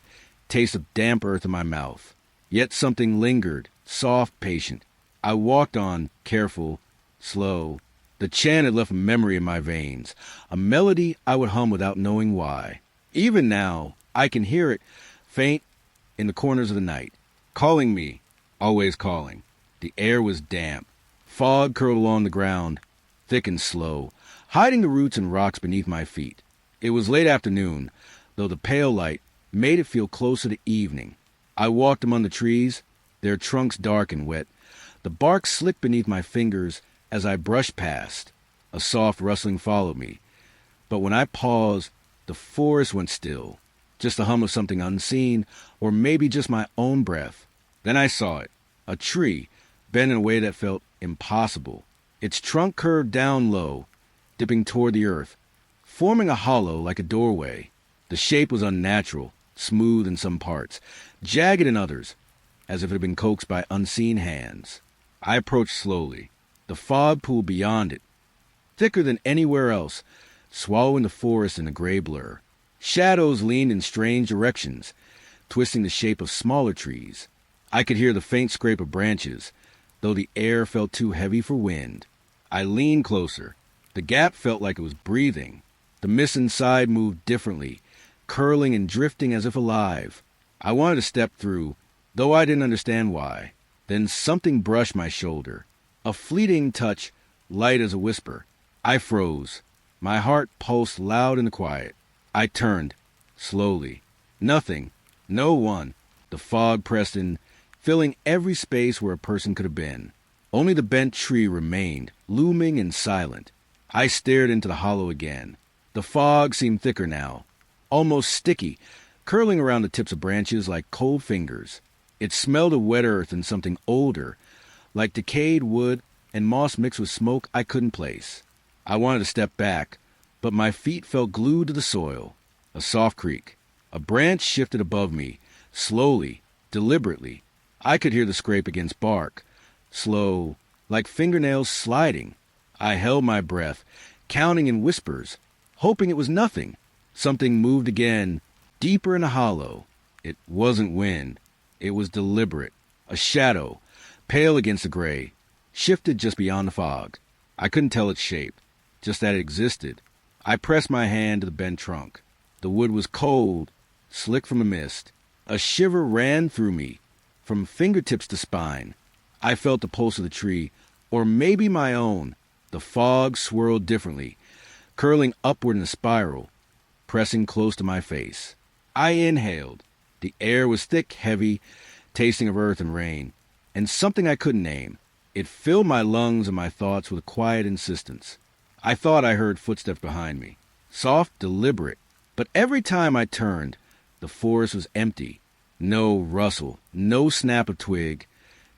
S1: taste of damp earth in my mouth. Yet something lingered, soft, patient. I walked on, careful, slow. The chant had left a memory in my veins, a melody I would hum without knowing why. Even now, I can hear it, faint in the corners of the night, calling me, always calling. The air was damp. Fog curled along the ground, thick and slow, hiding the roots and rocks beneath my feet. It was late afternoon, though the pale light made it feel closer to evening. I walked among the trees, their trunks dark and wet. The bark slicked beneath my fingers as I brushed past. A soft rustling followed me. But when I paused, the forest went still, just the hum of something unseen, or maybe just my own breath. Then I saw it, a tree, bent in a way that felt impossible. Its trunk curved down low, dipping toward the earth, forming a hollow like a doorway. The shape was unnatural, smooth in some parts, jagged in others, as if it had been coaxed by unseen hands. I approached slowly. The fog pool beyond it, thicker than anywhere else, swallowing the forest in a gray blur. Shadows leaned in strange directions, twisting the shape of smaller trees. I could hear the faint scrape of branches, though the air felt too heavy for wind. I leaned closer. The gap felt like it was breathing. The mist inside moved differently, curling and drifting as if alive. I wanted to step through, though I didn't understand why. Then something brushed my shoulder. A fleeting touch, light as a whisper. I froze. My heart pulsed loud in the quiet. I turned, slowly. Nothing. No one. The fog pressed in, filling every space where a person could have been. Only the bent tree remained, looming and silent. I stared into the hollow again. The fog seemed thicker now, almost sticky, curling around the tips of branches like cold fingers. It smelled of wet earth and something older, like decayed wood and moss mixed with smoke I couldn't place. I wanted to step back, but my feet felt glued to the soil. A soft creak. A branch shifted above me, slowly, deliberately. I could hear the scrape against bark, slow, like fingernails sliding. I held my breath, counting in whispers, hoping it was nothing. Something moved again, deeper in the hollow. It wasn't wind. It was deliberate. A shadow, pale against the gray, shifted just beyond the fog. I couldn't tell its shape, just that it existed. I pressed my hand to the bent trunk. The wood was cold, slick from the mist. A shiver ran through me, from fingertips to spine. I felt the pulse of the tree, or maybe my own. The fog swirled differently, curling upward in a spiral, pressing close to my face. I inhaled. The air was thick, heavy, tasting of earth and rain, and something I couldn't name. It filled my lungs and my thoughts with a quiet insistence. I thought I heard footsteps behind me, soft, deliberate, but every time I turned, the forest was empty. No rustle, no snap of twig,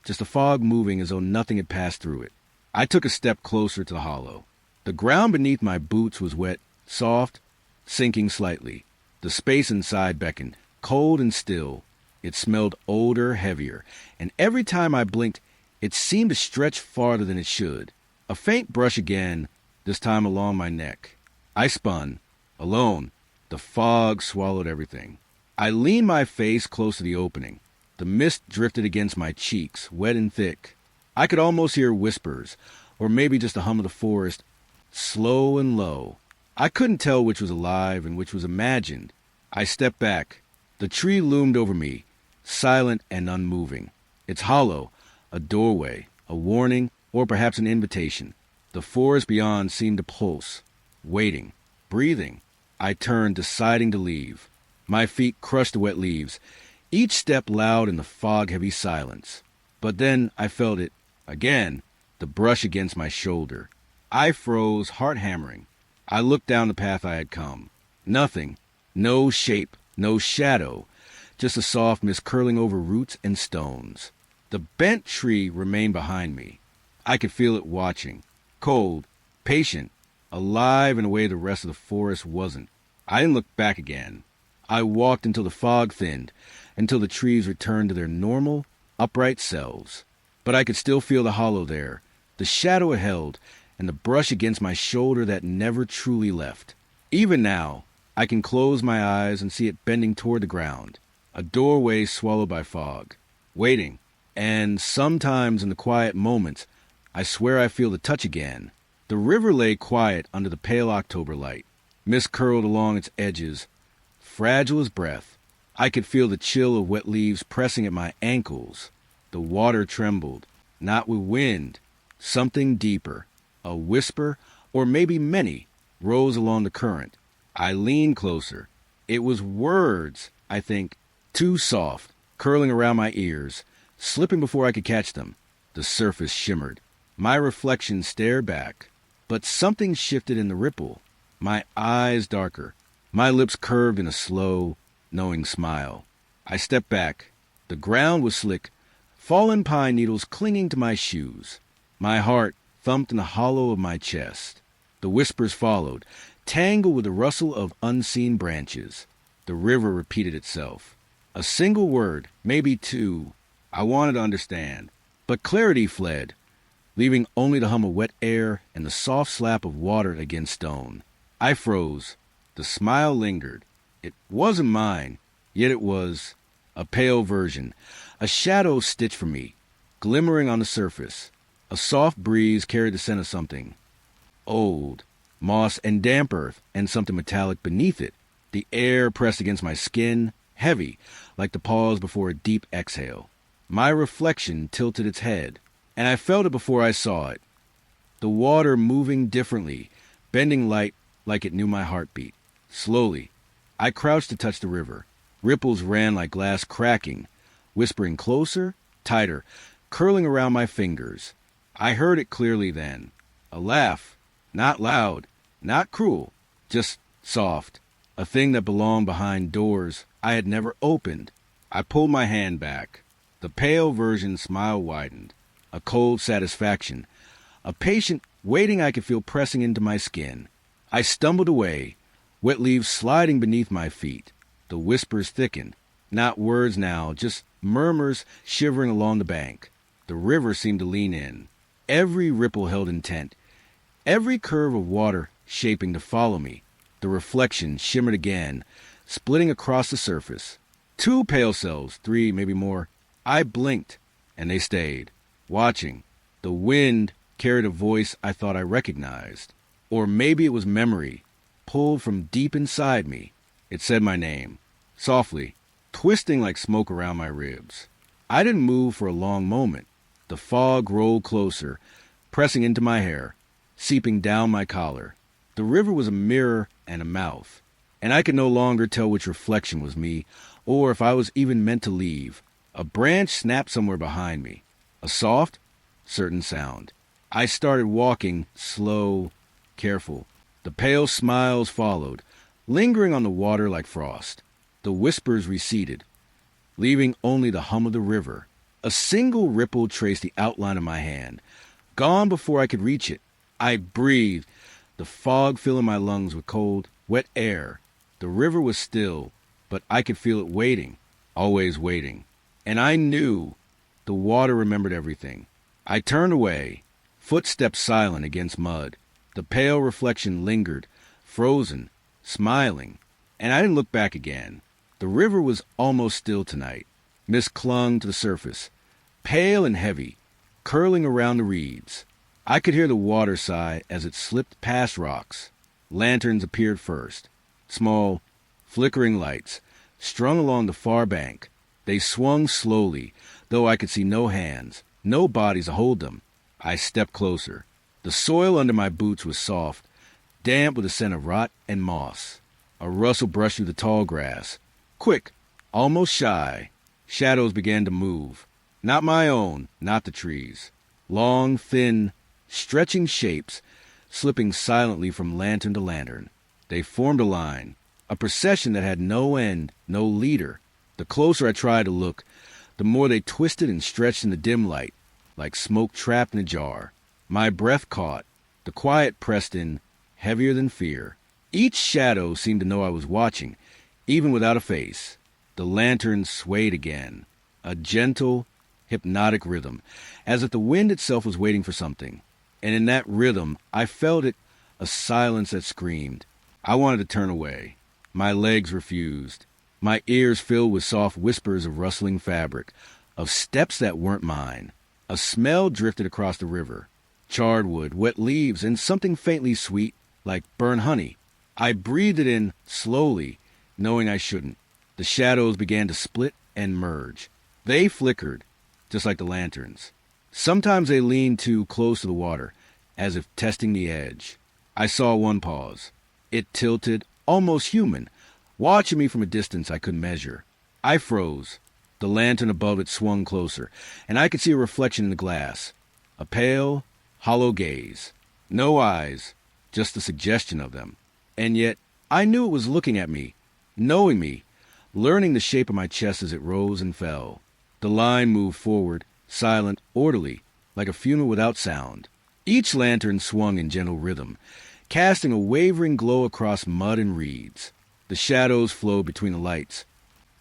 S1: just the fog moving as though nothing had passed through it. I took a step closer to the hollow. The ground beneath my boots was wet, soft, sinking slightly. The space inside beckoned, cold and still. It smelled older, heavier, and every time I blinked, it seemed to stretch farther than it should. A faint brush again, this time along my neck. I spun, alone. The fog swallowed everything. I leaned my face close to the opening. The mist drifted against my cheeks, wet and thick. I could almost hear whispers, or maybe just the hum of the forest, slow and low. I couldn't tell which was alive and which was imagined. I stepped back. The tree loomed over me, silent and unmoving. Its hollow, a doorway, a warning, or perhaps an invitation. The forest beyond seemed to pulse, waiting, breathing. I turned, deciding to leave. My feet crushed the wet leaves, each step loud in the fog-heavy silence. But then I felt it, again, the brush against my shoulder. I froze, heart hammering. I looked down the path I had come. Nothing, no shape, no shadow, just a soft mist curling over roots and stones. The bent tree remained behind me. I could feel it watching, cold, patient, alive in a way the rest of the forest wasn't. I didn't look back again. I walked until the fog thinned, until the trees returned to their normal, upright selves. But I could still feel the hollow there, the shadow it held, and the brush against my shoulder that never truly left. Even now, I can close my eyes and see it bending toward the ground, a doorway swallowed by fog, waiting. And sometimes in the quiet moments, I swear I feel the touch again. The river lay quiet under the pale October light. Mist curled along its edges, fragile as breath. I could feel the chill of wet leaves pressing at my ankles. The water trembled, not with wind. Something deeper, a whisper, or maybe many, rose along the current. I leaned closer. It was words, I think, too soft, curling around my ears, slipping before I could catch them. The surface shimmered. My reflection stared back, but something shifted in the ripple. My eyes darker, my lips curved in a slow, knowing smile. I stepped back. The ground was slick, fallen pine needles clinging to my shoes. My heart thumped in the hollow of my chest. The whispers followed, tangled with the rustle of unseen branches. The river repeated itself. A single word, maybe two. I wanted to understand, but clarity fled, leaving only the hum of wet air and the soft slap of water against stone. I froze. The smile lingered. It wasn't mine, yet it was a pale version, a shadow stitched for me, glimmering on the surface. A soft breeze carried the scent of something old, moss and damp earth, and something metallic beneath it. The air pressed against my skin, heavy, like the pause before a deep exhale. My reflection tilted its head, and I felt it before I saw it. The water moving differently, bending light like it knew my heartbeat. Slowly, I crouched to touch the river. Ripples ran like glass cracking, whispering closer, tighter, curling around my fingers. I heard it clearly then. A laugh, not loud, not cruel, just soft. A thing that belonged behind doors I had never opened. I pulled my hand back. The pale version's smile widened. A cold satisfaction. A patient waiting I could feel pressing into my skin. I stumbled away, wet leaves sliding beneath my feet. The whispers thickened. Not words now, just murmurs shivering along the bank. The river seemed to lean in. Every ripple held intent. Every curve of water shaping to follow me. The reflection shimmered again, splitting across the surface. 2 pale cells, 3, maybe more. I blinked, and they stayed, watching. The wind carried a voice I thought I recognized. Or maybe it was memory, pulled from deep inside me. It said my name, softly, twisting like smoke around my ribs. I didn't move for a long moment. The fog rolled closer, pressing into my hair, seeping down my collar. The river was a mirror and a mouth, and I could no longer tell which reflection was me, or if I was even meant to leave. A branch snapped somewhere behind me, a soft, certain sound. I started walking, slow, careful. The pale smiles followed, lingering on the water like frost. The whispers receded, leaving only the hum of the river. A single ripple traced the outline of my hand, gone before I could reach it. I breathed, the fog filling my lungs with cold, wet air. The river was still, but I could feel it waiting, always waiting. And I knew the water remembered everything. I turned away, footsteps silent against mud. The pale reflection lingered, frozen, smiling, and I didn't look back again. The river was almost still tonight. Mist clung to the surface, pale and heavy, curling around the reeds. I could hear the water sigh as it slipped past rocks. Lanterns appeared first, small, flickering lights, strung along the far bank. They swung slowly, though I could see no hands, no bodies to hold them. I stepped closer. The soil under my boots was soft, damp with the scent of rot and moss. A rustle brushed through the tall grass. Quick, almost shy, shadows began to move. Not my own, not the trees. Long, thin, stretching shapes, slipping silently from lantern to lantern. They formed a line, a procession that had no end, no leader. The closer I tried to look, the more they twisted and stretched in the dim light, like smoke trapped in a jar. My breath caught. The quiet pressed in, heavier than fear. Each shadow seemed to know I was watching, even without a face. The lantern swayed again, a gentle, hypnotic rhythm, as if the wind itself was waiting for something. And in that rhythm, I felt it, a silence that screamed. I wanted to turn away. My legs refused. My ears filled with soft whispers of rustling fabric, of steps that weren't mine. A smell drifted across the river. Charred wood, wet leaves, and something faintly sweet, like burnt honey. I breathed it in slowly, knowing I shouldn't. The shadows began to split and merge. They flickered, just like the lanterns. Sometimes they leaned too close to the water, as if testing the edge. I saw one pause. It tilted, almost human, watching me from a distance I couldn't measure. I froze. The lantern above it swung closer, and I could see a reflection in the glass. A pale, hollow gaze. No eyes, just the suggestion of them. And yet, I knew it was looking at me, knowing me, learning the shape of my chest as it rose and fell. The line moved forward, silent, orderly, like a funeral without sound. Each lantern swung in gentle rhythm, casting a wavering glow across mud and reeds. The shadows flowed between the lights,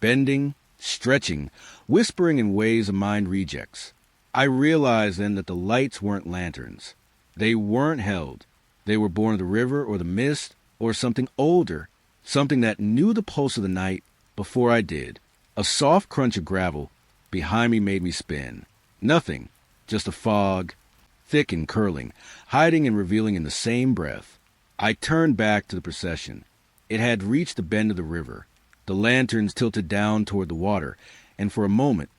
S1: bending, stretching, whispering in ways of mind rejects. I realized then that the lights weren't lanterns. They weren't held. They were born of the river or the mist or something older, something that knew the pulse of the night before I did. A soft crunch of gravel behind me made me spin. Nothing, just a fog, thick and curling, hiding and revealing in the same breath. I turned back to the procession. It had reached the bend of the river. The lanterns tilted down toward the water, and for a moment,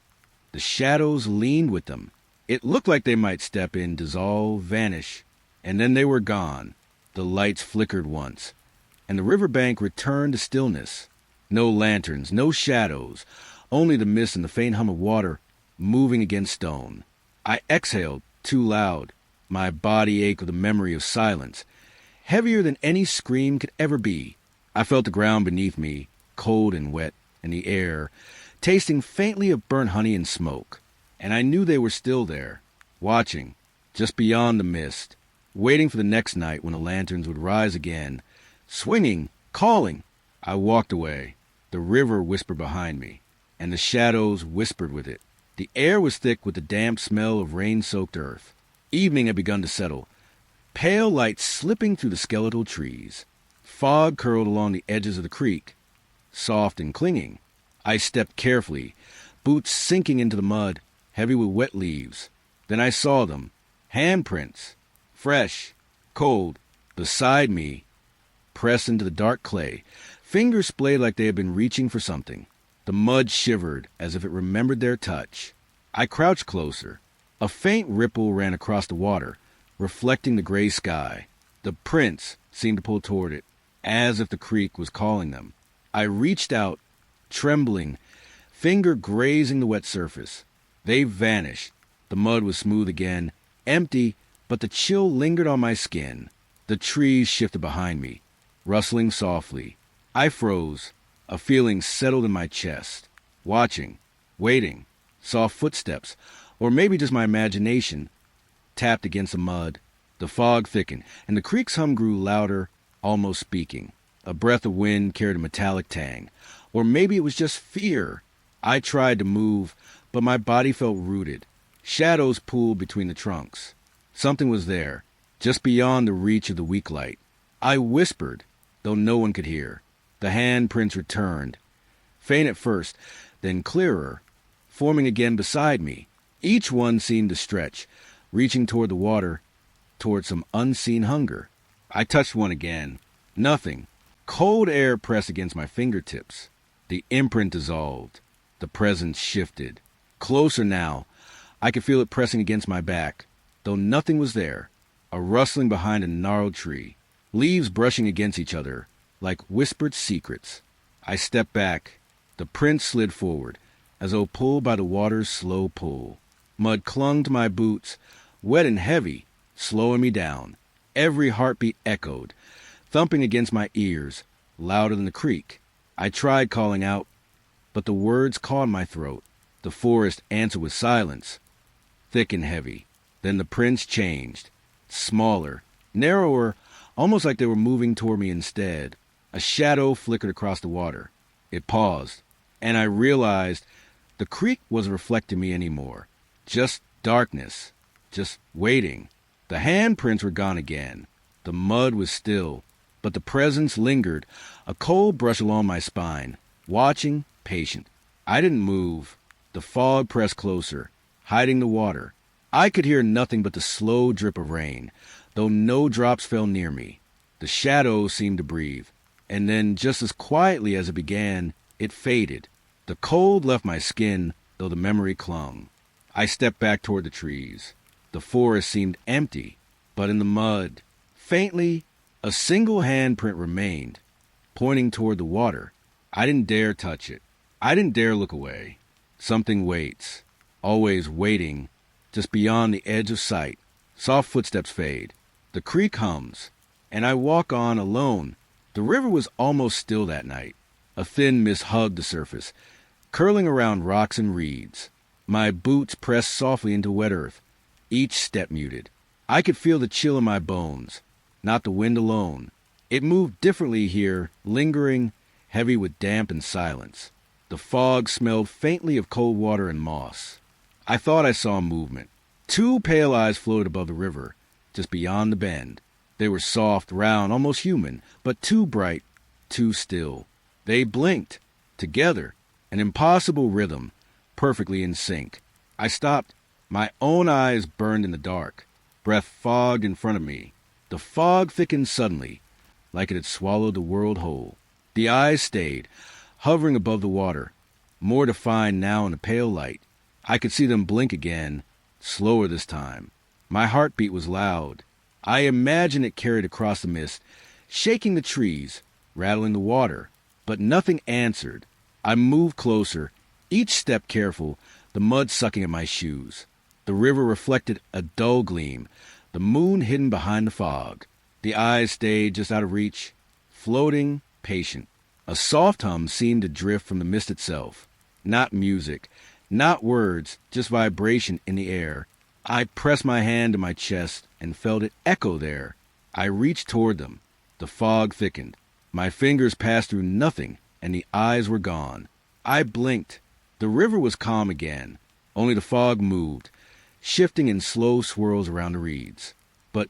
S1: the shadows leaned with them. It looked like they might step in, dissolve, vanish, and then they were gone. The lights flickered once, and the riverbank returned to stillness. No lanterns, no shadows, only the mist and the faint hum of water moving against stone. I exhaled, too loud. My body ached with the memory of silence, heavier than any scream could ever be. I felt the ground beneath me, cold and wet, and the air, tasting faintly of burnt honey and smoke. And I knew they were still there, watching, just beyond the mist, waiting for the next night when the lanterns would rise again, swinging, calling. I walked away. The river whispered behind me, and the shadows whispered with it. The air was thick with the damp smell of rain-soaked earth. Evening had begun to settle, pale light slipping through the skeletal trees. Fog curled along the edges of the creek, soft and clinging. I stepped carefully, boots sinking into the mud, heavy with wet leaves. Then I saw them, handprints, fresh, cold, beside me, pressed into the dark clay, fingers splayed like they had been reaching for something. The mud shivered as if it remembered their touch. I crouched closer. A faint ripple ran across the water, reflecting the gray sky. The prints seemed to pull toward it, as if the creek was calling them. I reached out, trembling, finger grazing the wet surface. They vanished. The mud was smooth again, empty, but the chill lingered on my skin. The trees shifted behind me, rustling softly. I froze. A feeling settled in my chest. Watching, waiting, saw footsteps, or maybe just my imagination, tapped against the mud. The fog thickened, and the creek's hum grew louder, almost speaking. A breath of wind carried a metallic tang. Or maybe it was just fear. I tried to move, but my body felt rooted. Shadows pooled between the trunks. Something was there, just beyond the reach of the weak light. I whispered, though no one could hear. The handprints returned, faint at first, then clearer, forming again beside me. Each one seemed to stretch, reaching toward the water, toward some unseen hunger. I touched one again. Nothing. Cold air pressed against my fingertips. The imprint dissolved. The presence shifted. Closer now. I could feel it pressing against my back, though nothing was there. A rustling behind a gnarled tree. Leaves brushing against each other, like whispered secrets. I stepped back. The print slid forward, as though pulled by the water's slow pull. Mud clung to my boots, wet and heavy, slowing me down. Every heartbeat echoed, thumping against my ears, louder than the creek. I tried calling out, but the words caught in my throat. The forest answered with silence, thick and heavy. Then the prints changed, smaller, narrower, almost like they were moving toward me instead. A shadow flickered across the water. It paused, and I realized the creek wasn't reflecting me anymore. Just darkness, just waiting. The handprints were gone again. The mud was still, but the presence lingered, a cold brush along my spine, watching, patient. I didn't move. The fog pressed closer, hiding the water. I could hear nothing but the slow drip of rain, though no drops fell near me. The shadows seemed to breathe, and then just as quietly as it began, it faded. The cold left my skin, though the memory clung. I stepped back toward the trees. The forest seemed empty, but in the mud, faintly, a single handprint remained, pointing toward the water. I didn't dare touch it. I didn't dare look away. Something waits, always waiting, just beyond the edge of sight. Soft footsteps fade. The creek hums, and I walk on alone. The river was almost still that night. A thin mist hugged the surface, curling around rocks and reeds. My boots pressed softly into wet earth, each step muted. I could feel the chill in my bones, not the wind alone. It moved differently here, lingering, heavy with damp and silence. The fog smelled faintly of cold water and moss. I thought I saw movement. 2 pale eyes floated above the river, just beyond the bend. They were soft, round, almost human, but too bright, too still. They blinked, together, an impossible rhythm, perfectly in sync. I stopped. My own eyes burned in the dark. Breath fogged in front of me. The fog thickened suddenly, like it had swallowed the world whole. The eyes stayed, hovering above the water, more defined now in the pale light. I could see them blink again, slower this time. My heartbeat was loud. I imagined it carried across the mist, shaking the trees, rattling the water. But nothing answered. I moved closer, each step careful, the mud sucking at my shoes. The river reflected a dull gleam, the moon hidden behind the fog. The eyes stayed just out of reach, floating, patient. A soft hum seemed to drift from the mist itself. Not music, not words, just vibration in the air. I pressed my hand to my chest and felt it echo there. I reached toward them. The fog thickened. My fingers passed through nothing, and the eyes were gone. I blinked. The river was calm again. Only the fog moved, shifting in slow swirls around the reeds. But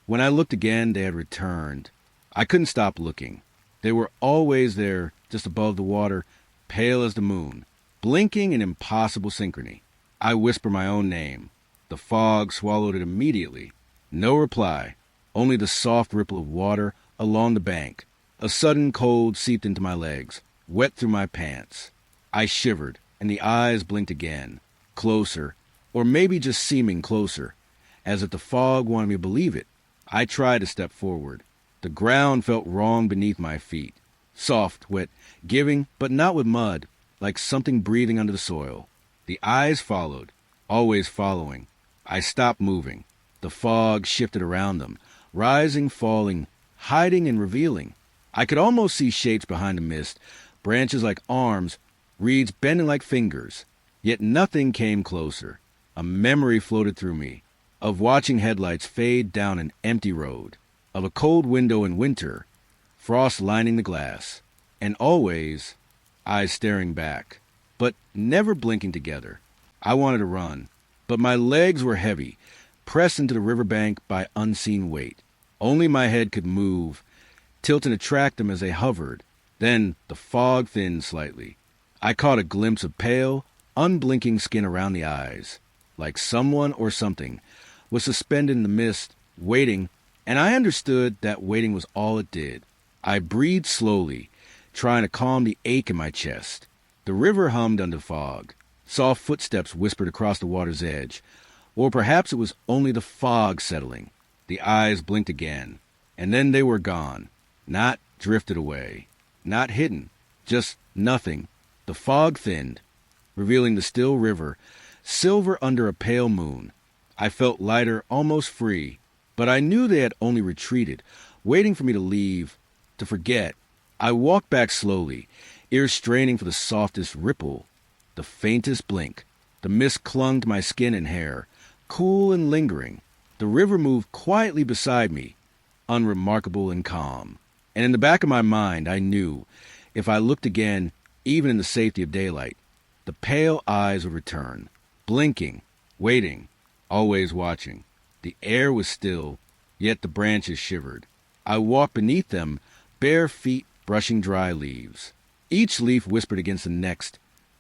S1: when I looked again, they had returned. I couldn't stop looking. They were always there, just above the water, pale as the moon, blinking in impossible synchrony. I whispered my own name. The fog swallowed it immediately. No reply, only the soft ripple of water along the bank. A sudden cold seeped into my legs, wet through my pants. I shivered, and the eyes blinked again, closer, or maybe just seeming closer, as if the fog wanted me to believe it. I tried to step forward. The ground felt wrong beneath my feet, soft, wet, giving, but not with mud, like something breathing under the soil. The eyes followed, always following. I stopped moving. The fog shifted around them, rising, falling, hiding and revealing. I could almost see shapes behind the mist, branches like arms, reeds bending like fingers. Yet nothing came closer. A memory floated through me, of watching headlights fade down an empty road, of a cold window in winter, frost lining the glass, and always eyes staring back, but never blinking together. I wanted to run, but my legs were heavy, pressed into the riverbank by unseen weight. Only my head could move, tilt and attract them as they hovered. Then the fog thinned slightly. I caught a glimpse of pale, unblinking skin around the eyes, like someone or something was suspended in the mist, waiting, and I understood that waiting was all it did. I breathed slowly, trying to calm the ache in my chest. The river hummed under fog. Soft footsteps whispered across the water's edge. Or perhaps it was only the fog settling. The eyes blinked again, and then they were gone. Not drifted away. Not hidden. Just nothing. The fog thinned, revealing the still river, silver under a pale moon. I felt lighter, almost free, but I knew they had only retreated, waiting for me to leave, to forget. I walked back slowly, ears straining for the softest ripple, the faintest blink. The mist clung to my skin and hair, cool and lingering. The river moved quietly beside me, unremarkable and calm. And in the back of my mind, I knew, if I looked again, even in the safety of daylight, the pale eyes would return, blinking, waiting, always watching. The air was still, yet the branches shivered. I walked beneath them, bare feet brushing dry leaves. Each leaf whispered against the next,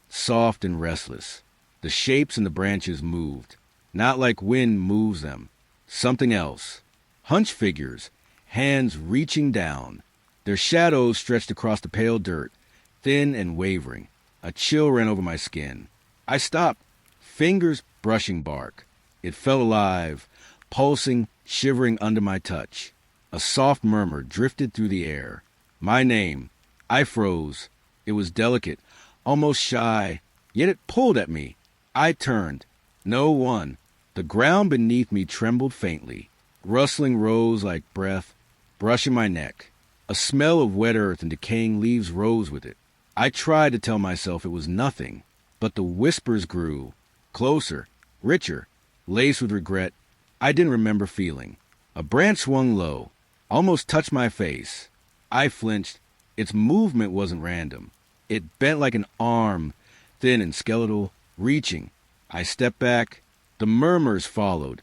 S1: soft and restless. The shapes in the branches moved, not like wind moves them. Something else. Hunched figures, hands reaching down, Their shadows stretched across the pale dirt, thin and wavering. A chill ran over my skin. I stopped, fingers brushing bark. It felt alive, pulsing, shivering under my touch. A soft murmur drifted through the air. My name. I froze. It was delicate, almost shy, yet it pulled at me. I turned. No one. The ground beneath me trembled faintly. Rustling rose like breath, brushing my neck. A smell of wet earth and decaying leaves rose with it. I tried to tell myself it was nothing, but the whispers grew, closer, richer, laced with regret I didn't remember feeling. A branch swung low, almost touched my face. I flinched. Its movement wasn't random. It bent like an arm, thin and skeletal, reaching. I stepped back. The murmurs followed,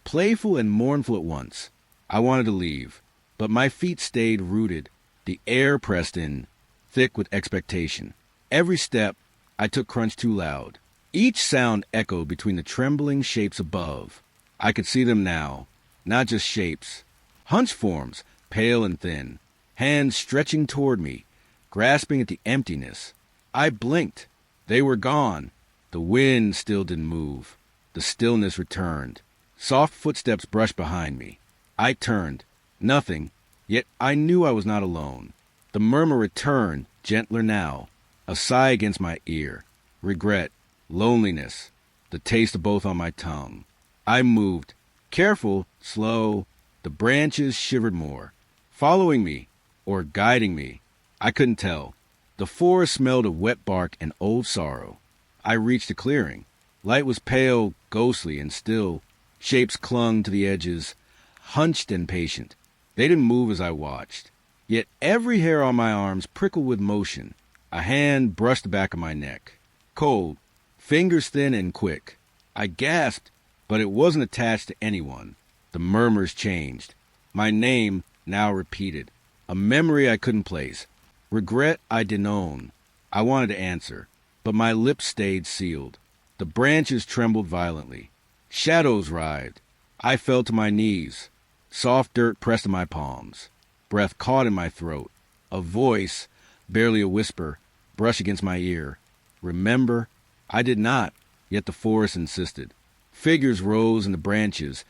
S1: playful and mournful at once. I wanted to leave, but my feet stayed rooted. The air pressed in, thick with expectation. Every step I took crunched too loud. Each sound echoed between the trembling shapes above. I could see them now, not just shapes. Hunch forms, pale and thin, hands stretching toward me, grasping at the emptiness. I blinked. They were gone. The wind still didn't move. The stillness returned. Soft footsteps brushed behind me. I turned. Nothing. Yet I knew I was not alone. The murmur returned, gentler now. A sigh against my ear. Regret. Loneliness. The taste of both on my tongue. I moved. Careful, slow. The branches shivered more. Following me, or guiding me. I couldn't tell. The forest smelled of wet bark and old sorrow. I reached a clearing. Light was pale, ghostly, and still. Shapes clung to the edges, hunched and patient. They didn't move as I watched. Yet every hair on my arms prickled with motion. A hand brushed the back of my neck. Cold, fingers thin and quick. I gasped, but it wasn't attached to anyone. The murmurs changed. My name now repeated. A memory I couldn't place. Regret I didn't own. I wanted to answer, but my lips stayed sealed. The branches trembled violently. Shadows writhed. I fell to my knees. Soft dirt pressed in my palms. Breath caught in my throat. A voice, barely a whisper, brushed against my ear. Remember? I did not, yet the forest insisted. Figures rose in the branches,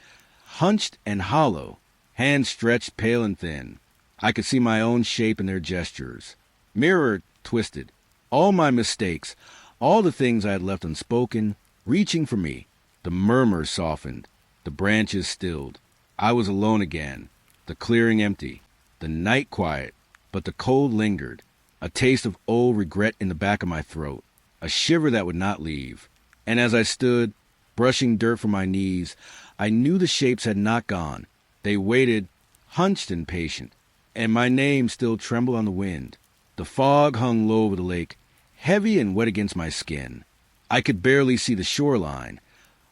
S1: hunched and hollow, hands stretched pale and thin. I could see my own shape in their gestures. Mirror twisted. All my mistakes, all the things I had left unspoken, reaching for me. The murmurs softened. The branches stilled. I was alone again. The clearing empty. The night quiet. But the cold lingered. A taste of old regret in the back of my throat. A shiver that would not leave. And as I stood, brushing dirt from my knees, I knew the shapes had not gone. They waited, hunched and patient. And my name still trembled on the wind. The fog hung low over the lake, heavy and wet against my skin. I could barely see the shoreline,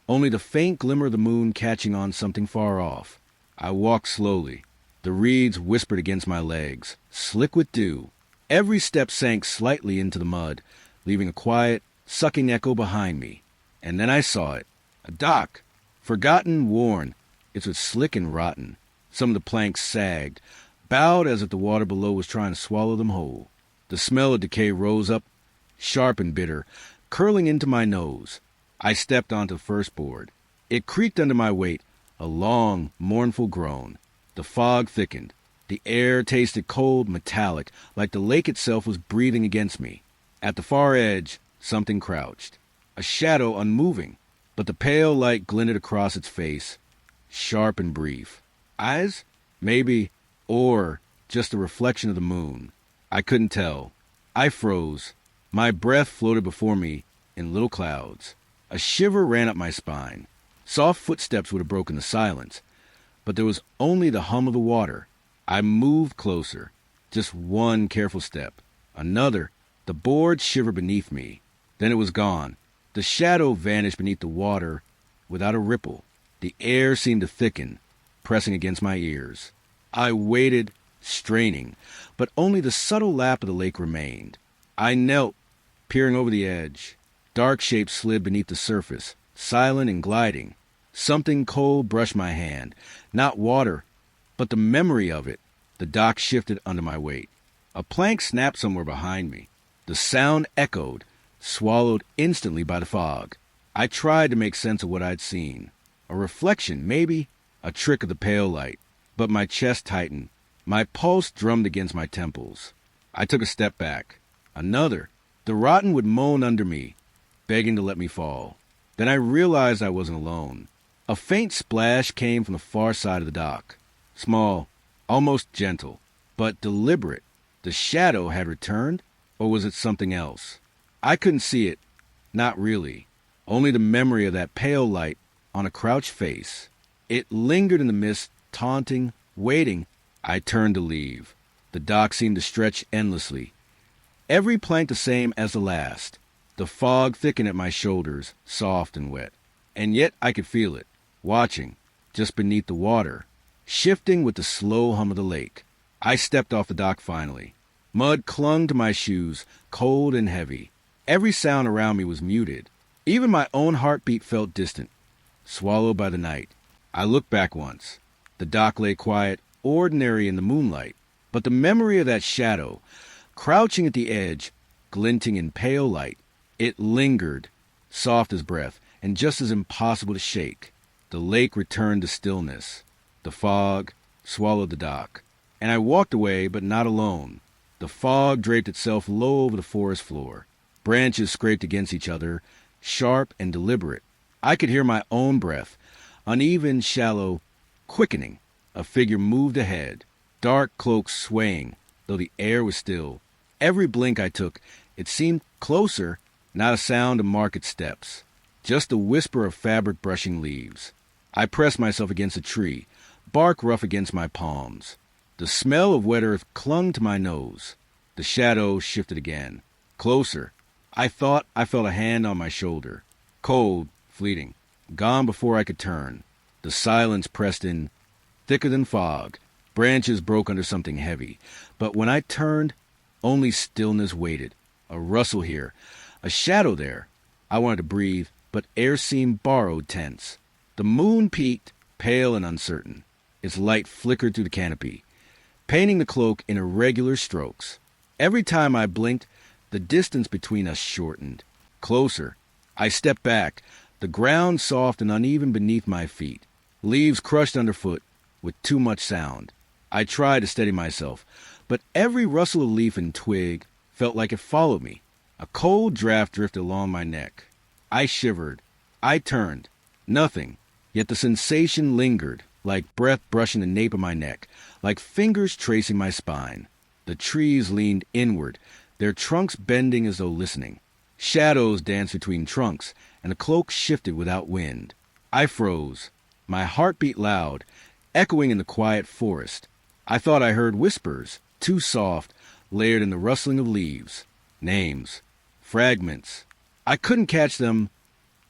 S1: only the faint glimmer of the moon catching on something far off. I walked slowly. The reeds whispered against my legs, slick with dew. Every step sank slightly into the mud, leaving a quiet, sucking echo behind me. And then I saw it. A dock. Forgotten, worn. It was slick and rotten. Some of the planks sagged, bowed as if the water below was trying to swallow them whole. The smell of decay rose up, sharp and bitter, curling into my nose. I stepped onto the first board. It creaked under my weight, a long, mournful groan. The fog thickened. The air tasted cold, metallic, like the lake itself was breathing against me. At the far edge, something crouched. A shadow unmoving, but the pale light glinted across its face, sharp and brief. Eyes? Maybe, or just a reflection of the moon. I couldn't tell. I froze. My breath floated before me in little clouds. A shiver ran up my spine. Soft footsteps would have broken the silence, but there was only the hum of the water. I moved closer. Just one careful step. Another. The board shivered beneath me. Then it was gone. The shadow vanished beneath the water without a ripple. The air seemed to thicken, pressing against my ears. I waited, straining, but only the subtle lap of the lake remained. I knelt, peering over the edge. Dark shapes slid beneath the surface, silent and gliding. Something cold brushed my hand. Not water, but the memory of it. The dock shifted under my weight. A plank snapped somewhere behind me. The sound echoed, swallowed instantly by the fog. I tried to make sense of what I'd seen. A reflection, maybe, a trick of the pale light. But my chest tightened. My pulse drummed against my temples. I took a step back. Another. The rotten would moan under me, begging to let me fall. Then I realized I wasn't alone. A faint splash came from the far side of the dock. Small, almost gentle, but deliberate. The shadow had returned, or was it something else? I couldn't see it. Not really. Only the memory of that pale light on a crouched face. It lingered in the mist, taunting, waiting. I turned to leave. The dock seemed to stretch endlessly. Every plank the same as the last. The fog thickened at my shoulders, soft and wet. And yet I could feel it, watching, just beneath the water, shifting with the slow hum of the lake. I stepped off the dock finally. Mud clung to my shoes, cold and heavy. Every sound around me was muted. Even my own heartbeat felt distant, swallowed by the night. I looked back once. The dock lay quiet, ordinary in the moonlight. But the memory of that shadow, crouching at the edge, glinting in pale light, it lingered, soft as breath, and just as impossible to shake. The lake returned to stillness. The fog swallowed the dock. And I walked away, but not alone. The fog draped itself low over the forest floor. Branches scraped against each other, sharp and deliberate. I could hear my own breath, uneven, shallow, quickening. A figure moved ahead, dark cloak swaying, though the air was still. Every blink I took, it seemed closer, not a sound to mark its steps, just a whisper of fabric brushing leaves. I pressed myself against a tree, bark rough against my palms. The smell of wet earth clung to my nose. The shadow shifted again. Closer. I thought I felt a hand on my shoulder. Cold, fleeting. Gone before I could turn. The silence pressed in, thicker than fog. Branches broke under something heavy. But when I turned, only stillness waited. A rustle here. A shadow there. I wanted to breathe, but air seemed borrowed, tense. The moon peaked, pale and uncertain. Its light flickered through the canopy, painting the cloak in irregular strokes. Every time I blinked, the distance between us shortened. Closer. I stepped back, the ground soft and uneven beneath my feet. Leaves crushed underfoot with too much sound. I tried to steady myself, but every rustle of leaf and twig felt like it followed me. A cold draft drifted along my neck. I shivered. I turned. Nothing. Yet the sensation lingered, like breath brushing the nape of my neck, like fingers tracing my spine. The trees leaned inward, their trunks bending as though listening. Shadows danced between trunks, and the cloak shifted without wind. I froze, my heart beat loud, echoing in the quiet forest. I thought I heard whispers, too soft, layered in the rustling of leaves. Names. Fragments. I couldn't catch them,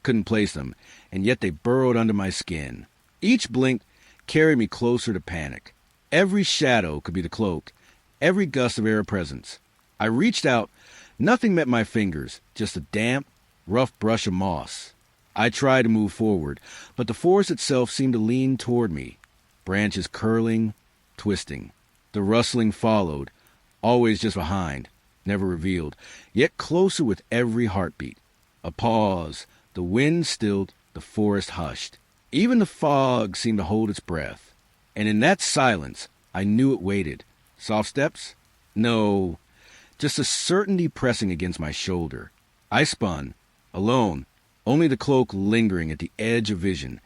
S1: couldn't place them, and yet they burrowed under my skin. Each blink carried me closer to panic. Every shadow could be the cloak, every gust of air a presence. I reached out. Nothing met my fingers, just a damp, rough brush of moss. I tried to move forward, but the forest itself seemed to lean toward me, branches curling, twisting. The rustling followed, always just behind, never revealed, yet closer with every heartbeat. A pause. The wind stilled, the forest hushed. Even the fog seemed to hold its breath. And in that silence, I knew it waited. Soft steps? No, just a certainty pressing against my shoulder. I spun, alone, only the cloak lingering at the edge of vision,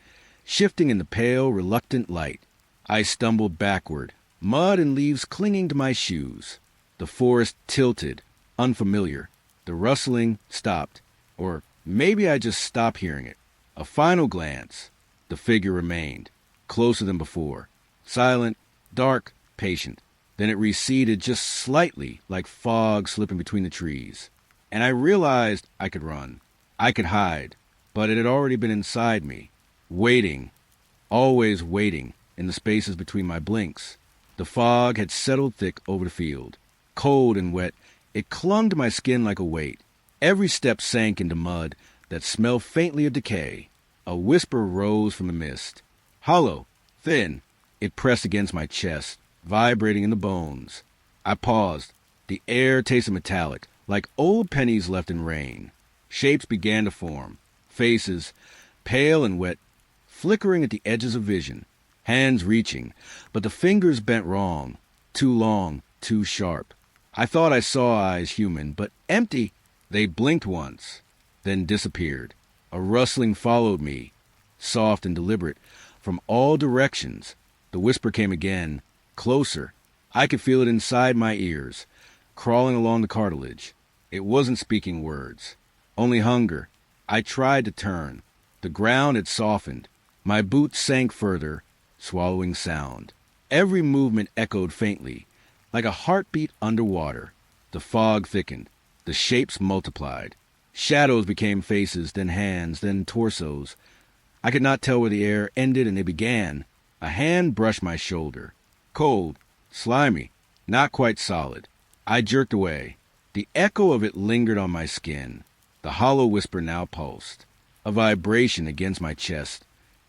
S1: shifting in the pale, reluctant light. I stumbled backward, mud and leaves clinging to my shoes. The forest tilted, unfamiliar. The rustling stopped, or maybe I just stopped hearing it. A final glance. The figure remained, closer than before. Silent, dark, patient. Then it receded just slightly, like fog slipping between the trees. And I realized I could run. I could hide. But it had already been inside me. Waiting. Always waiting in the spaces between my blinks. The fog had settled thick over the field. Cold and wet, it clung to my skin like a weight. Every step sank into mud that smelled faintly of decay. A whisper rose from the mist. Hollow, thin, it pressed against my chest. vibrating in the bones. I paused. The air tasted metallic, like old pennies left in rain. Shapes began to form. Faces, pale and wet, flickering at the edges of vision. Hands reaching, but the fingers bent wrong. Too long, too sharp. I thought I saw eyes human, but empty. They blinked once, then disappeared. A rustling followed me, soft and deliberate, from all directions. The whisper came again, closer. I could feel it inside my ears, crawling along the cartilage. It wasn't speaking words, only hunger. I tried to turn. The ground had softened. My boots sank further, swallowing sound. Every movement echoed faintly, like a heartbeat underwater. The fog thickened. The shapes multiplied. Shadows became faces, then hands, then torsos. I could not tell where the air ended and it began. A hand brushed my shoulder. Cold, slimy, not quite solid. I jerked away. The echo of it lingered on my skin. The hollow whisper now pulsed. A vibration against my chest,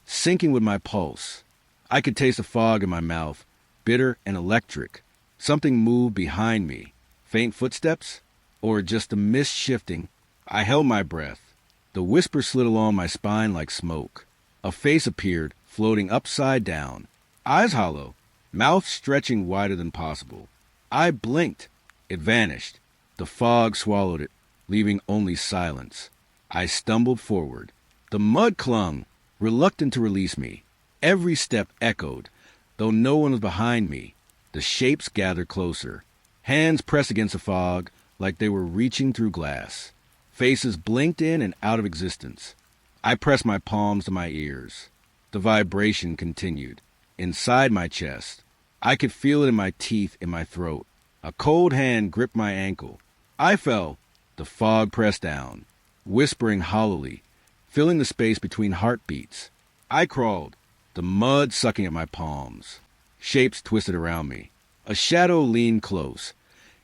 S1: syncing with my pulse. I could taste the fog in my mouth, bitter and electric. Something moved behind me. Faint footsteps? Or just a mist shifting? I held my breath. The whisper slid along my spine like smoke. A face appeared, floating upside down. Eyes hollow, mouth stretching wider than possible. I blinked. It vanished. The fog swallowed it, leaving only silence. I stumbled forward. The mud clung, reluctant to release me. Every step echoed, though no one was behind me. The shapes gathered closer. Hands pressed against the fog like they were reaching through glass. Faces blinked in and out of existence. I pressed my palms to my ears. The vibration continued. Inside my chest, I could feel it in my teeth, in my throat. A cold hand gripped my ankle. I fell. The fog pressed down, whispering hollowly, filling the space between heartbeats. I crawled, the mud sucking at my palms. Shapes twisted around me. A shadow leaned close,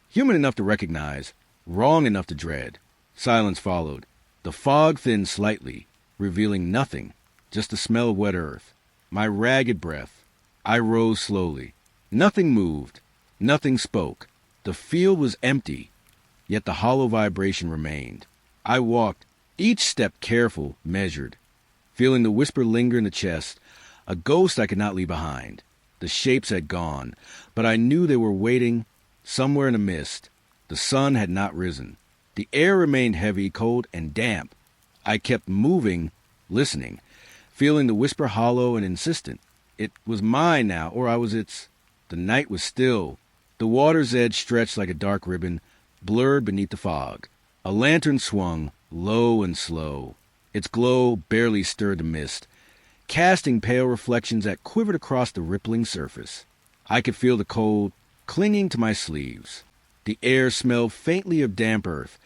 S1: human enough to recognize, wrong enough to dread. Silence followed. The fog thinned slightly, revealing nothing, just the smell of wet earth. My ragged breath. I rose slowly. Nothing moved. Nothing spoke. The field was empty, yet the hollow vibration remained. I walked, each step careful, measured, feeling the whisper linger in the chest, a ghost I could not leave behind. The shapes had gone, but I knew they were waiting somewhere in the mist. The sun had not risen. The air remained heavy, cold, and damp. I kept moving, listening, feeling the whisper hollow and insistent. It was mine now, or I was its. The night was still. The water's edge stretched like a dark ribbon, blurred beneath the fog. A lantern swung, low and slow. Its glow barely stirred the mist, casting pale reflections that quivered across the rippling surface. I could feel the cold clinging to my sleeves. The air smelled faintly of damp earth,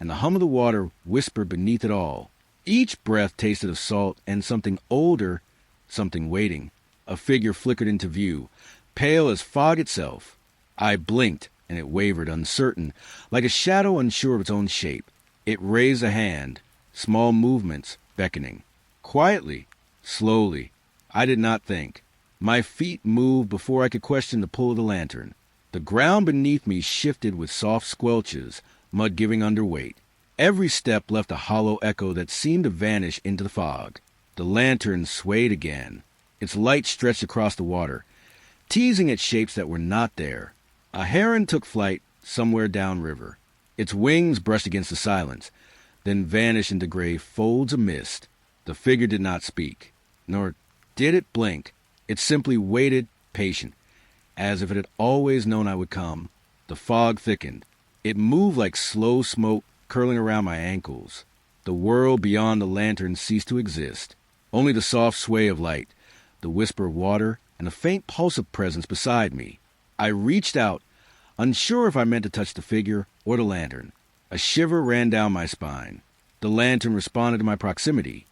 S1: and the hum of the water whispered beneath it all. Each breath tasted of salt and something older, something waiting. A figure flickered into view, pale as fog itself. I blinked, and it wavered, uncertain, like a shadow unsure of its own shape. It raised a hand, small movements, beckoning. Quietly, slowly. I did not think. My feet moved before I could question the pull of the lantern. The ground beneath me shifted with soft squelches, mud giving under weight. Every step left a hollow echo that seemed to vanish into the fog. The lantern swayed again. Its light stretched across the water, teasing at shapes that were not there. A heron took flight somewhere downriver. Its wings brushed against the silence, then vanished into gray folds of mist. The figure did not speak, nor did it blink. It simply waited, patient, as if it had always known I would come. The fog thickened. It moved like slow smoke curling around my ankles. The world beyond the lantern ceased to exist. Only the soft sway of light, the whisper of water, and a faint pulse of presence beside me. I reached out, unsure if I meant to touch the figure or the lantern. A shiver ran down my spine. The lantern responded to my proximity,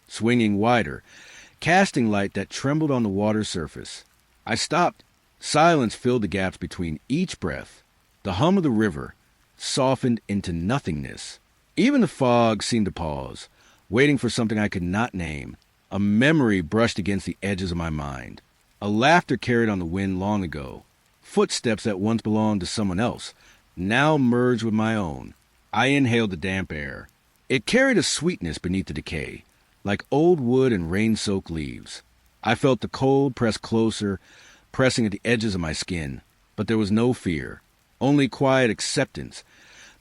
S1: swinging wider, casting light that trembled on the water's surface. I stopped. Silence filled the gaps between each breath. The hum of the river softened into nothingness. Even the fog seemed to pause, waiting for something I could not name. A memory brushed against the edges of my mind. A laughter carried on the wind long ago. Footsteps that once belonged to someone else now merged with my own. I inhaled the damp air. It carried a sweetness beneath the decay, like old wood and rain-soaked leaves. I felt the cold press closer, pressing at the edges of my skin, but there was no fear, only quiet acceptance,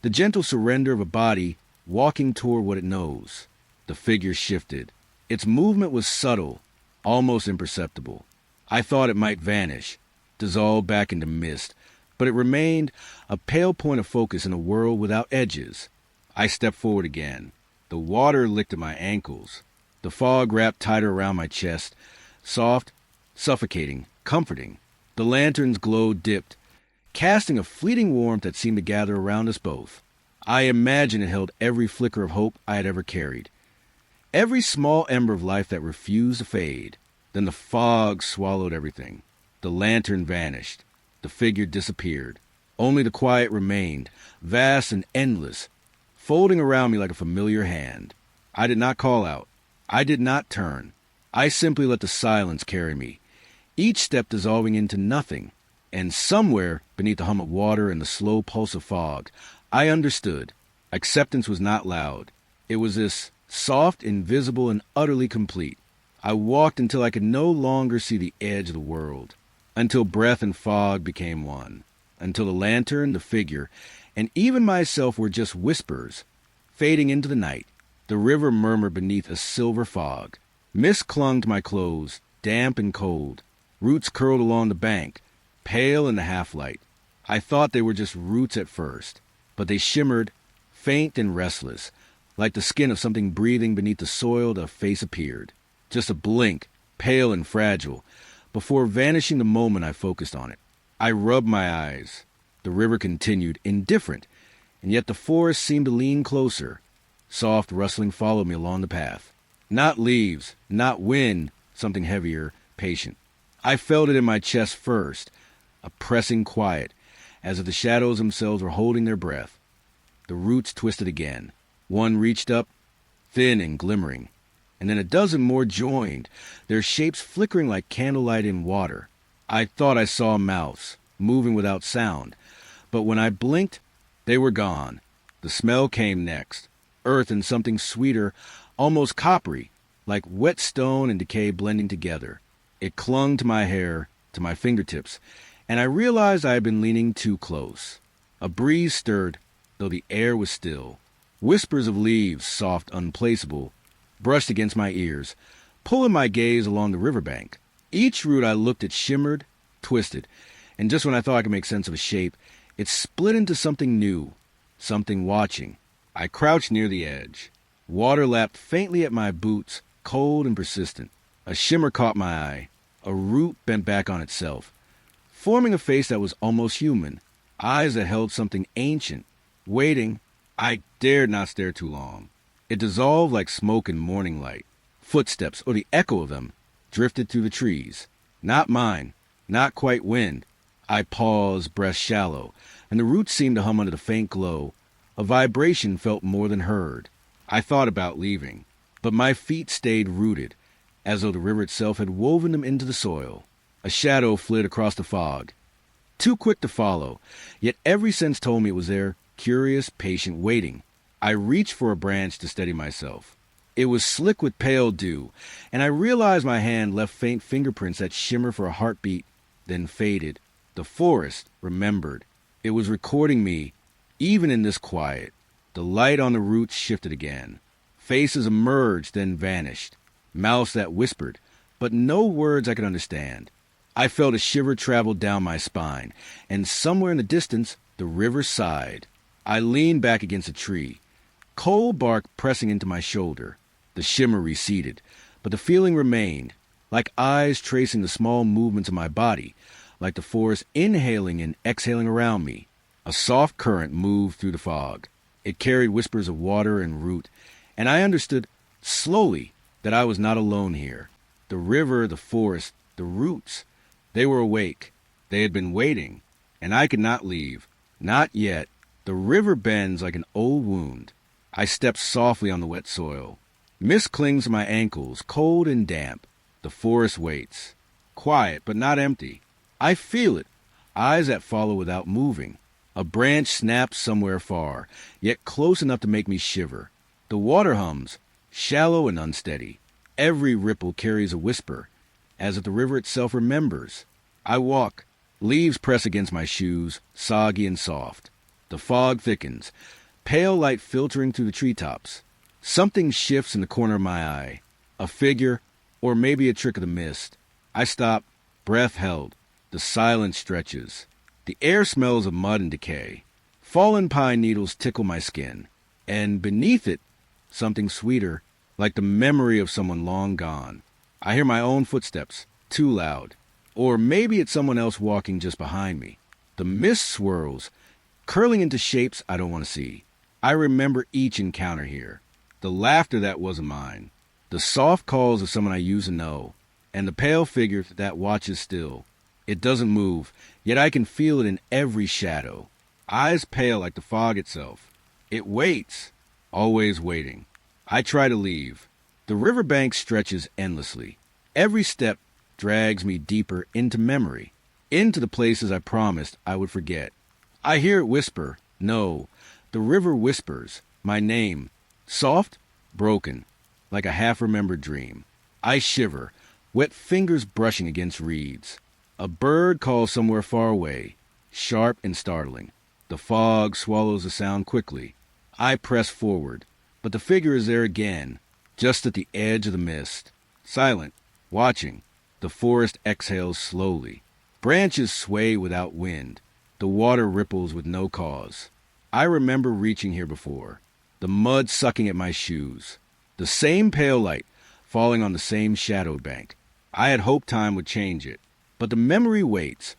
S1: the gentle surrender of a body walking toward what it knows. The figure shifted. Its movement was subtle, almost imperceptible. I thought it might vanish, dissolve back into mist, but it remained a pale point of focus in a world without edges. I stepped forward again. The water licked at my ankles. The fog wrapped tighter around my chest, soft, suffocating, comforting. The lantern's glow dipped, casting a fleeting warmth that seemed to gather around us both. I imagined it held every flicker of hope I had ever carried, every small ember of life that refused to fade. Then the fog swallowed everything. The lantern vanished. The figure disappeared. Only the quiet remained, vast and endless, folding around me like a familiar hand. I did not call out. I did not turn. I simply let the silence carry me, each step dissolving into nothing. And somewhere, beneath the hum of water and the slow pulse of fog, I understood. Acceptance was not loud. It was this soft, invisible, and utterly complete. I walked until I could no longer see the edge of the world, until breath and fog became one, until the lantern, the figure, and even myself were just whispers, fading into the night. The river murmured beneath a silver fog. Mist clung to my clothes, damp and cold. Roots curled along the bank, pale in the half-light. I thought they were just roots at first, but they shimmered, faint and restless, like the skin of something breathing beneath the soil. The face appeared, just a blink, pale and fragile, before vanishing the moment I focused on it. I rubbed my eyes. The river continued, indifferent, and yet the forest seemed to lean closer. Soft rustling followed me along the path. Not leaves, not wind, something heavier, patient. I felt it in my chest first, a pressing quiet, as if the shadows themselves were holding their breath. The roots twisted again. One reached up, thin and glimmering, and then a dozen more joined, their shapes flickering like candlelight in water. I thought I saw mouths, moving without sound, but when I blinked, they were gone. The smell came next, earth and something sweeter, almost coppery, like wet stone and decay blending together. It clung to my hair, to my fingertips, and I realized I had been leaning too close. A breeze stirred, though the air was still. Whispers of leaves, soft, unplaceable, brushed against my ears, pulling my gaze along the riverbank. Each root I looked at shimmered, twisted, and just when I thought I could make sense of a shape, it split into something new, something watching. I crouched near the edge. Water lapped faintly at my boots, cold and persistent. A shimmer caught my eye. A root bent back on itself, forming a face that was almost human, eyes that held something ancient, waiting. I dared not stare too long. It dissolved like smoke in morning light. Footsteps, or the echo of them, drifted through the trees. Not mine, not quite wind. I paused, breath shallow, and the roots seemed to hum under the faint glow. A vibration felt more than heard. I thought about leaving, but my feet stayed rooted, as though the river itself had woven them into the soil. A shadow flitted across the fog, too quick to follow, yet every sense told me it was there, curious, patient, waiting. I reached for a branch to steady myself. It was slick with pale dew, and I realized my hand left faint fingerprints that shimmered for a heartbeat, then faded. The forest remembered. It was recording me, even in this quiet. The light on the roots shifted again. Faces emerged, then vanished. Mouths that whispered, but no words I could understand. I felt a shiver travel down my spine, and somewhere in the distance, the river sighed. I leaned back against a tree, cold bark pressing into my shoulder. The shimmer receded, but the feeling remained, like eyes tracing the small movements of my body, like the forest inhaling and exhaling around me. A soft current moved through the fog. It carried whispers of water and root, and I understood, slowly, that I was not alone here. The river, the forest, the roots, they were awake. They had been waiting, and I could not leave. Not yet. The river bends like an old wound. I stepped softly on the wet soil. Mist clings to my ankles, cold and damp. The forest waits. Quiet, but not empty. I feel it. eyes that follow without moving. A branch snaps somewhere far, yet close enough to make me shiver. The water hums, shallow and unsteady. Every ripple carries a whisper, as if the river itself remembers. I walk. Leaves press against my shoes, soggy and soft. The fog thickens, pale light filtering through the treetops. Something shifts in the corner of my eye. A figure, or maybe a trick of the mist. I stop, breath held. The silence stretches. The air smells of mud and decay. Fallen pine needles tickle my skin. And beneath it, something sweeter, like the memory of someone long gone. I hear my own footsteps, too loud. Or maybe it's someone else walking just behind me. The mist swirls, curling into shapes I don't want to see. I remember each encounter here. The laughter that wasn't mine. The soft calls of someone I used to know. And the pale figure that watches still. It doesn't move, yet I can feel it in every shadow. Eyes pale like the fog itself. It waits, always waiting. I try to leave. The riverbank stretches endlessly. Every step drags me deeper into memory, into the places I promised I would forget. I hear it whisper, no, the river whispers, my name, soft, broken, like a half-remembered dream. I shiver, wet fingers brushing against reeds. A bird calls somewhere far away, sharp and startling. The fog swallows the sound quickly. I press forward, but the figure is there again, just at the edge of the mist, silent, watching. The forest exhales slowly. Branches sway without wind. The water ripples with no cause. I remember reaching here before, the mud sucking at my shoes, the same pale light falling on the same shadowed bank. I had hoped time would change it, but the memory waits.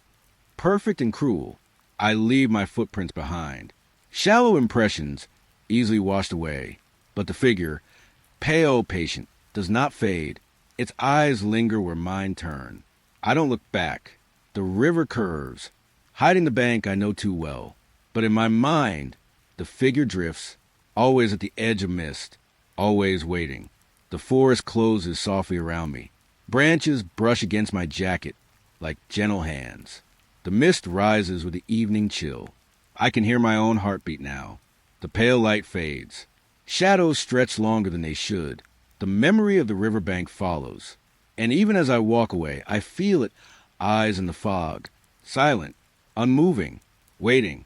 S1: Perfect and cruel, I leave my footprints behind. Shallow impressions, easily washed away, but the figure, pale, patient, does not fade. Its eyes linger where mine turn. I don't look back. The river curves, hiding the bank I know too well. But in my mind, the figure drifts, always at the edge of mist, always waiting. The forest closes softly around me. Branches brush against my jacket like gentle hands. The mist rises with the evening chill. I can hear my own heartbeat now. The pale light fades. Shadows stretch longer than they should. The memory of the riverbank follows. And even as I walk away, I feel it, eyes in the fog, silent, unmoving, waiting.